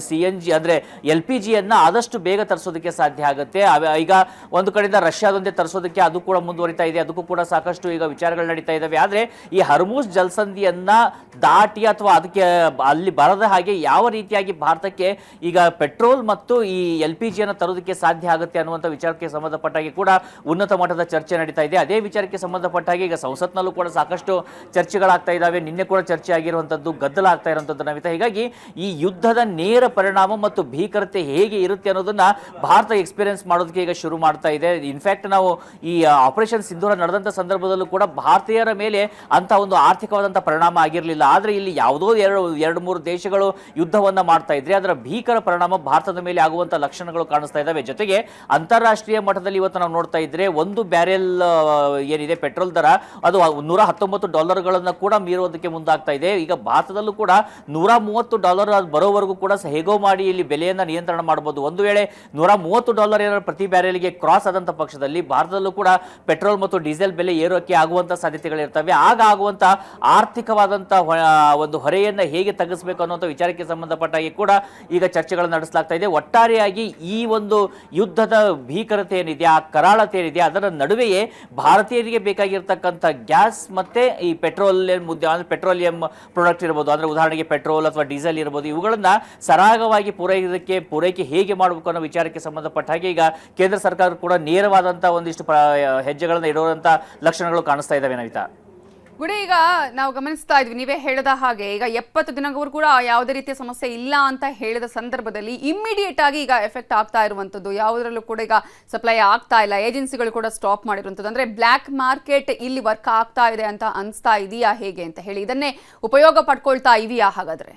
CNG ಅಂದರೆ LPGಯನ್ನು ಆದಷ್ಟು ಬೇಗ ತರಿಸೋದಕ್ಕೆ ಸಾಧ್ಯ ಆಗುತ್ತೆ. ಈಗ ಒಂದು ಕಡೆಯಿಂದ ರಷ್ಯಾದೊಂದೇ ತರಿಸೋದಕ್ಕೆ ಅದು ಕೂಡ ಮುಂದುವರಿತಾ ಇದೆ, ಅದಕ್ಕೂ ಕೂಡ ಸಾಕಷ್ಟು ಈಗ ವಿಚಾರಗಳು ನಡೀತಾ ಇದ್ದಾವೆ. ಆದರೆ ಈ ಹರ್ಮುಜ್ ಜಲಸಂಧಿಯನ್ನ ದಾಟಿ ಅಥವಾ ಅದಕ್ಕೆ ಅಲ್ಲಿ ಬರದ ಹಾಗೆ ಯಾವ ರೀತಿಯಾಗಿ ಭಾರತಕ್ಕೆ ಈಗ ಪೆಟ್ರೋಲ್ ಮತ್ತು ಈ LPGಯನ್ನು ತರೋದಕ್ಕೆ ಸಾಧ್ಯ ಆಗುತ್ತೆ ಅನ್ನುವಂಥ ವಿಚಾರಕ್ಕೆ ಸಂಬಂಧಪಟ್ಟಾಗಿ ಕೂಡ ಉನ್ನತ ಮಟ್ಟದ ಚರ್ಚೆ ನಡೀತಾ ಇದೆ. ಅದೇ ವಿಚಾರಕ್ಕೆ ಸಂಬಂಧಪಟ್ಟಾಗಿ ಈಗ ಸಂಸತ್ನಲ್ಲೂ ಕೂಡ ಸಾಕಷ್ಟು ಚರ್ಚೆಗಳಾಗ್ತಾ ಇದ್ದಾವೆ. ನಿನ್ನೆ ಕೂಡ ಚರ್ಚೆ ಆಗಿರುವಂಥದ್ದು, ಗದ್ದಲ ಆಗ್ತಾ ಇರುವಂಥದ್ದು ನವಿತಾ. ಹೀಗಾಗಿ ಈ ಯುದ್ಧದ ನೇರ ಪರಿಣಾಮ ಮತ್ತು ಭೀಕರತೆ ಹೇಗೆ ಇರುತ್ತೆ ಅನ್ನೋದನ್ನ ಭಾರತ ಎಕ್ಸ್ಪೀರಿಯನ್ಸ್ ಮಾಡೋದಕ್ಕೆ ಈಗ ಶುರು ಮಾಡ್ತಾ ಇದೆ. ಇನ್ಫ್ಯಾಕ್ಟ್ ನಾವು ಈ ಆಪರೇಷನ್ ಸಿಂಧೂರ ನಡೆದಂಥ ಸಂದರ್ಭದಲ್ಲೂ ಕೂಡ ಭಾರತೀಯರ ಮೇಲೆ ಅಂತ ಒಂದು ಆರ್ಥಿಕವಾದಂಥ ಪರಿಣಾಮ ಆಗಿರಲಿಲ್ಲ. ಆದರೆ ಇಲ್ಲಿ ಯಾವುದೋ ಎರಡು ಮೂರು ದೇಶಗಳು ಯುದ್ಧವನ್ನ ಮಾಡ್ತಾ ಇದ್ರೆ ಅದರ ಭೀಕರ ಪರಿಣಾಮ ಭಾರತದ ಮೇಲೆ ಆಗುವಂಥ ಲಕ್ಷಣಗಳು ಕಾಣಿಸ್ತಾ ಇದ್ದಾವೆ. ಜೊತೆಗೆ ಅಂತಾರಾಷ್ಟ್ರೀಯ ಮಟ್ಟದಲ್ಲಿ ಇವತ್ತು ನಾವು ನೋಡ್ತಾ ಇದ್ರೆ ಒಂದು ಬ್ಯಾರೆಲ್ ಏನಿದೆ ಪೆಟ್ರೋಲ್ ದರ ಅದು $119 ಕೂಡ ಮೀರುವುದಕ್ಕೆ ಮುಂದಾಗ್ತಾ ಇದೆ. ಈಗ ಭಾರತದಲ್ಲೂ ಕೂಡ $130 ಬರೋವರೆಗೂ ಕೂಡ ಹೇಗೋ ಮಾಡಿ ಇಲ್ಲಿ ಬೆಲೆಯನ್ನ ನಿಯಂತ್ರಣ ಮಾಡಬಹುದು. ಒಂದು ವೇಳೆ $130 ಏನಾದ್ರು ಪ್ರತಿ ಬ್ಯಾರೆಲ್ಗೆ ಕ್ರಾಸ್ ಆದಂಥ ಪಕ್ಷದಲ್ಲಿ ಭಾರತದಲ್ಲೂ ಕೂಡ ಪೆಟ್ರೋಲ್ ಮತ್ತು ಡೀಸೆಲ್ ಬೆಲೆ ಏರೋಕೆ ಆಗುವಂಥ ಸಾಧ್ಯತೆಗಳಿರ್ತವೆ. ಆಗ ಆಗುವಂಥ ಆರ್ಥಿಕವಾದಂಥ ಒಂದು ಹೊರೆಯನ್ನು ಹೇಗೆ ತಗ್ಗಿಸಬೇಕು ಅನ್ನುವಂಥ ವಿಚಾರಕ್ಕೆ ಸಂಬಂಧಪಟ್ಟಾಗಿ ಕೂಡ ಈಗ ಚರ್ಚೆಗಳನ್ನು ನಡೆಸಲಾಗ್ತಾ ಇದೆ. ಒಟ್ಟಾರೆಯಾಗಿ ಈ ಒಂದು ಯುದ್ಧದ ಭೀಕರತೆ ಏನಿದೆ, ಆ ಕರಾಳತೆ ಏನಿದೆ, ಅದರ ನಡುವೆಯೇ ಭಾರತೀಯರಿಗೆ ಬೇಕಾಗಿರ್ತಕ್ಕಂಥ ಗ್ಯಾಸ್ ಮತ್ತೆ ಈ ಪೆಟ್ರೋಲಿಯಂ ಪ್ರಾಡಕ್ಟ್ ಇರ್ಬೋದು, ಅಂದ್ರೆ ಉದಾಹರಣೆಗೆ ಪೆಟ್ರೋಲ್ ಅಥವಾ ಡೀಸೆಲ್ ಇರ್ಬೋದು, ಇವುಗಳನ್ನ ಸರಾಗವಾಗಿ ಪೂರೈಕೆ ಹೇಗೆ ಮಾಡಬೇಕು ಅನ್ನೋ ವಿಚಾರಕ್ಕೆ ಸಂಬಂಧಪಟ್ಟ ಹಾಗೆ ಈಗ ಕೇಂದ್ರ ಸರ್ಕಾರ ಕೂಡ ನೇರವಾದಂತಹ ಒಂದಿಷ್ಟು ಹೆಜ್ಜೆಗಳನ್ನು ಇಡುವಂತ ಲಕ್ಷಣಗಳು ಕಾಣಿಸ್ತಾ ಇದ್ದಾವೆ ನವಿತಾ. ಗುಡಿ, ಈಗ ನಾವು ಗಮನಿಸ್ತಾ ಇದ್ವಿ, ನೀವೇ ಹೇಳಿದ ಹಾಗೆ ಈಗ 70 ದಿನಗಳು ಕೂಡ ಯಾವುದೇ ರೀತಿಯ ಸಮಸ್ಯೆ ಇಲ್ಲ ಅಂತ ಹೇಳಿದ ಸಂದರ್ಭದಲ್ಲಿ ಇಮ್ಮಿಡಿಯೇಟ್ ಆಗಿ ಈಗ ಎಫೆಕ್ಟ್ ಆಗ್ತಾ ಇರುವಂಥದ್ದು, ಯಾವುದರಲ್ಲೂ ಕೂಡ ಈಗ ಸಪ್ಲೈ ಆಗ್ತಾ ಇಲ್ಲ, ಏಜೆನ್ಸಿಗಳು ಕೂಡ ಸ್ಟಾಪ್ ಮಾಡಿರುವಂಥದ್ದು, ಅಂದರೆ ಬ್ಲ್ಯಾಕ್ ಮಾರ್ಕೆಟ್ ಇಲ್ಲಿ ವರ್ಕ್ ಆಗ್ತಾ ಇದೆ ಅಂತ ಅನಿಸ್ತಾ ಇದೆಯಾ ಹೇಗೆ ಅಂತ ಹೇಳಿ, ಇದನ್ನೇ ಉಪಯೋಗ ಪಡ್ಕೊಳ್ತಾ ಇದೆಯಾ ಹಾಗಾದರೆ?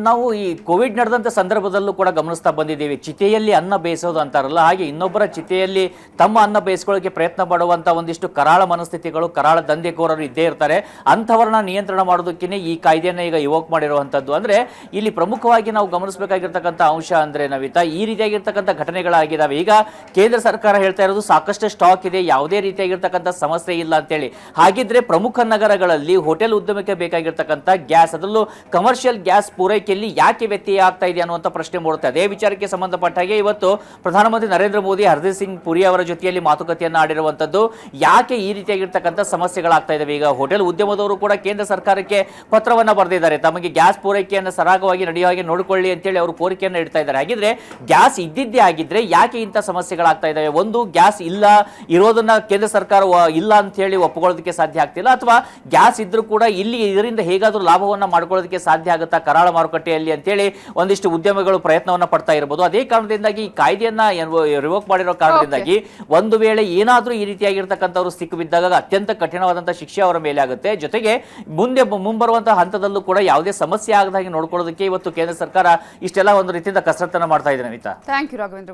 ನಾವು ಈ ಕೋವಿಡ್ ನಡೆದಂಥ ಸಂದರ್ಭದಲ್ಲೂ ಕೂಡ ಗಮನಿಸ್ತಾ ಬಂದಿದ್ದೀವಿ. ಚಿತೆಯಲ್ಲಿ ಅನ್ನ ಬೇಯಿಸೋದು ಅಂತಾರಲ್ಲ, ಹಾಗೆ ಇನ್ನೊಬ್ಬರ ಚಿತೆಯಲ್ಲಿ ತಮ್ಮ ಅನ್ನ ಬೇಯಿಸ್ಕೊಳ್ಳೋಕೆ ಪ್ರಯತ್ನ ಪಡುವಂಥ ಒಂದಿಷ್ಟು ಕರಾಳ ಮನಸ್ಥಿತಿಗಳು, ಕರಾಳ ದಂಧೆಕೋರರು ಇದ್ದೇ ಇರ್ತಾರೆ. ಅಂಥವ್ರನ್ನ ನಿಯಂತ್ರಣ ಮಾಡೋದಕ್ಕೇ ಈ ಕಾಯ್ದೆಯನ್ನು ಈಗ ಯುವಕ್ ಮಾಡಿರುವಂಥದ್ದು. ಅಂದರೆ ಇಲ್ಲಿ ಪ್ರಮುಖವಾಗಿ ನಾವು ಗಮನಿಸಬೇಕಾಗಿರ್ತಕ್ಕಂಥ ಅಂಶ ಅಂದರೆ ನವಿತಾ, ಈ ರೀತಿಯಾಗಿರ್ತಕ್ಕಂಥ ಘಟನೆಗಳಾಗಿದ್ದಾವೆ. ಈಗ ಕೇಂದ್ರ ಸರ್ಕಾರ ಹೇಳ್ತಾ ಇರೋದು ಸಾಕಷ್ಟು ಸ್ಟಾಕ್ ಇದೆ, ಯಾವುದೇ ರೀತಿಯಾಗಿರ್ತಕ್ಕಂಥ ಸಮಸ್ಯೆ ಇಲ್ಲ ಅಂತೇಳಿ. ಹಾಗಿದ್ರೆ ಪ್ರಮುಖ ನಗರಗಳಲ್ಲಿ ಹೋಟೆಲ್ ಉದ್ಯಮಕ್ಕೆ ಬೇಕಾಗಿರ್ತಕ್ಕಂಥ ಗ್ಯಾಸ್, ಅದರಲ್ಲೂ ಕಮರ್ಷಿಯಲ್ ಗ್ಯಾಸ್ ಪೂರೈಕೆಯಲ್ಲಿ ಯಾಕೆ ವ್ಯತ್ಯಯ ಆಗ್ತಾ ಇದೆ ಅನ್ನುವಂಥ ಪ್ರಶ್ನೆ ಮೂಡುತ್ತೆ. ಅದೇ ವಿಚಾರಕ್ಕೆ ಸಂಬಂಧಪಟ್ಟ ಹಾಗೆ ಇವತ್ತು ಪ್ರಧಾನಮಂತ್ರಿ ನರೇಂದ್ರ ಮೋದಿ ಹರ್ದೀಪ್ ಸಿಂಗ್ ಪುರಿ ಅವರ ಜೊತೆಯಲ್ಲಿ ಮಾತುಕತೆಯನ್ನು ಆಡಿರುವಂಥದ್ದು. ಯಾಕೆ ಈ ರೀತಿಯಾಗಿರ್ತಕ್ಕಂಥ ಸಮಸ್ಯೆಗಳಾಗ್ತಾ ಇದಾವೆ? ಈಗ ಹೋಟೆಲ್ ಉದ್ಯಮದವರು ಕೂಡ ಕೇಂದ್ರ ಸರ್ಕಾರಕ್ಕೆ ಪತ್ರವನ್ನು ಬರೆದಿದ್ದಾರೆ, ತಮಗೆ ಗ್ಯಾಸ್ ಪೂರೈಕೆಯನ್ನು ಸರಾಗವಾಗಿ ನಡೆಯುವ ಹಾಗೆ ನೋಡಿಕೊಳ್ಳಿ ಅಂತೇಳಿ ಅವರು ಕೋರಿಕೆಯನ್ನು ಇಡ್ತಾ ಇದ್ದಾರೆ. ಹಾಗಿದ್ರೆ ಗ್ಯಾಸ್ ಇದ್ದಿದ್ದೇ ಆಗಿದ್ರೆ ಯಾಕೆ ಇಂಥ ಸಮಸ್ಯೆಗಳಾಗ್ತಾ ಇದ್ದಾವೆ? ಒಂದು, ಗ್ಯಾಸ್ ಇರೋದನ್ನ ಕೇಂದ್ರ ಸರ್ಕಾರ ಇಲ್ಲ ಅಂತ ಹೇಳಿ ಒಪ್ಪಿಕೊಳ್ಳೋದಕ್ಕೆ ಸಾಧ್ಯ ಆಗ್ತಿಲ್ಲ, ಅಥವಾ ಗ್ಯಾಸ್ ಇದ್ರೂ ಕೂಡ ಇಲ್ಲಿ ಇದರಿಂದ ಹೇಗಾದ್ರೂ ಲಾಭವನ್ನು ಮಾಡ್ಕೊಳ್ಳೋದಕ್ಕೆ ಸಾಧ್ಯ ಆಗುತ್ತಾ ಕರಾಳ ಮಾರುಕಟ್ಟೆಯಲ್ಲಿ ಅಂತೇಳಿ ಒಂದಿಷ್ಟು ಉದ್ಯಮಿಗಳು ಪ್ರಯತ್ನವನ್ನ ಪಡ್ತಾ ಇರಬಹುದು. ಅದೇ ಕಾರಣದಿಂದಾಗಿ ಈ ಕಾಯ್ದೆಯನ್ನ ರಿವೋಕ್ ಮಾಡಿರೋ ಕಾರಣದಿಂದಾಗಿ ಒಂದು ವೇಳೆ ಏನಾದ್ರೂ ಈ ರೀತಿಯಾಗಿರ್ತಕ್ಕಂಥವ್ರು ಸಿಕ್ಕಿಬಿದ್ದಾಗ ಅತ್ಯಂತ ಕಠಿಣವಾದಂತಹ ಶಿಕ್ಷೆ ಅವರ ಮೇಲೆ ಆಗುತ್ತೆ. ಜೊತೆಗೆ ಮುಂಬರುವಂತಹ ಹಂತದಲ್ಲೂ ಕೂಡ ಯಾವುದೇ ಸಮಸ್ಯೆ ಆಗದ ಹಾಗೆ ನೋಡ್ಕೊಳ್ಳೋದಕ್ಕೆ ಇವತ್ತು ಕೇಂದ್ರ ಸರ್ಕಾರ ಇಷ್ಟೆಲ್ಲ ಒಂದು ರೀತಿಯಿಂದ ಕಸರತ್ತನ್ನ ಮಾಡ್ತಾ ಇದೆ ನವಿತಾ. Thank you Raghavendra.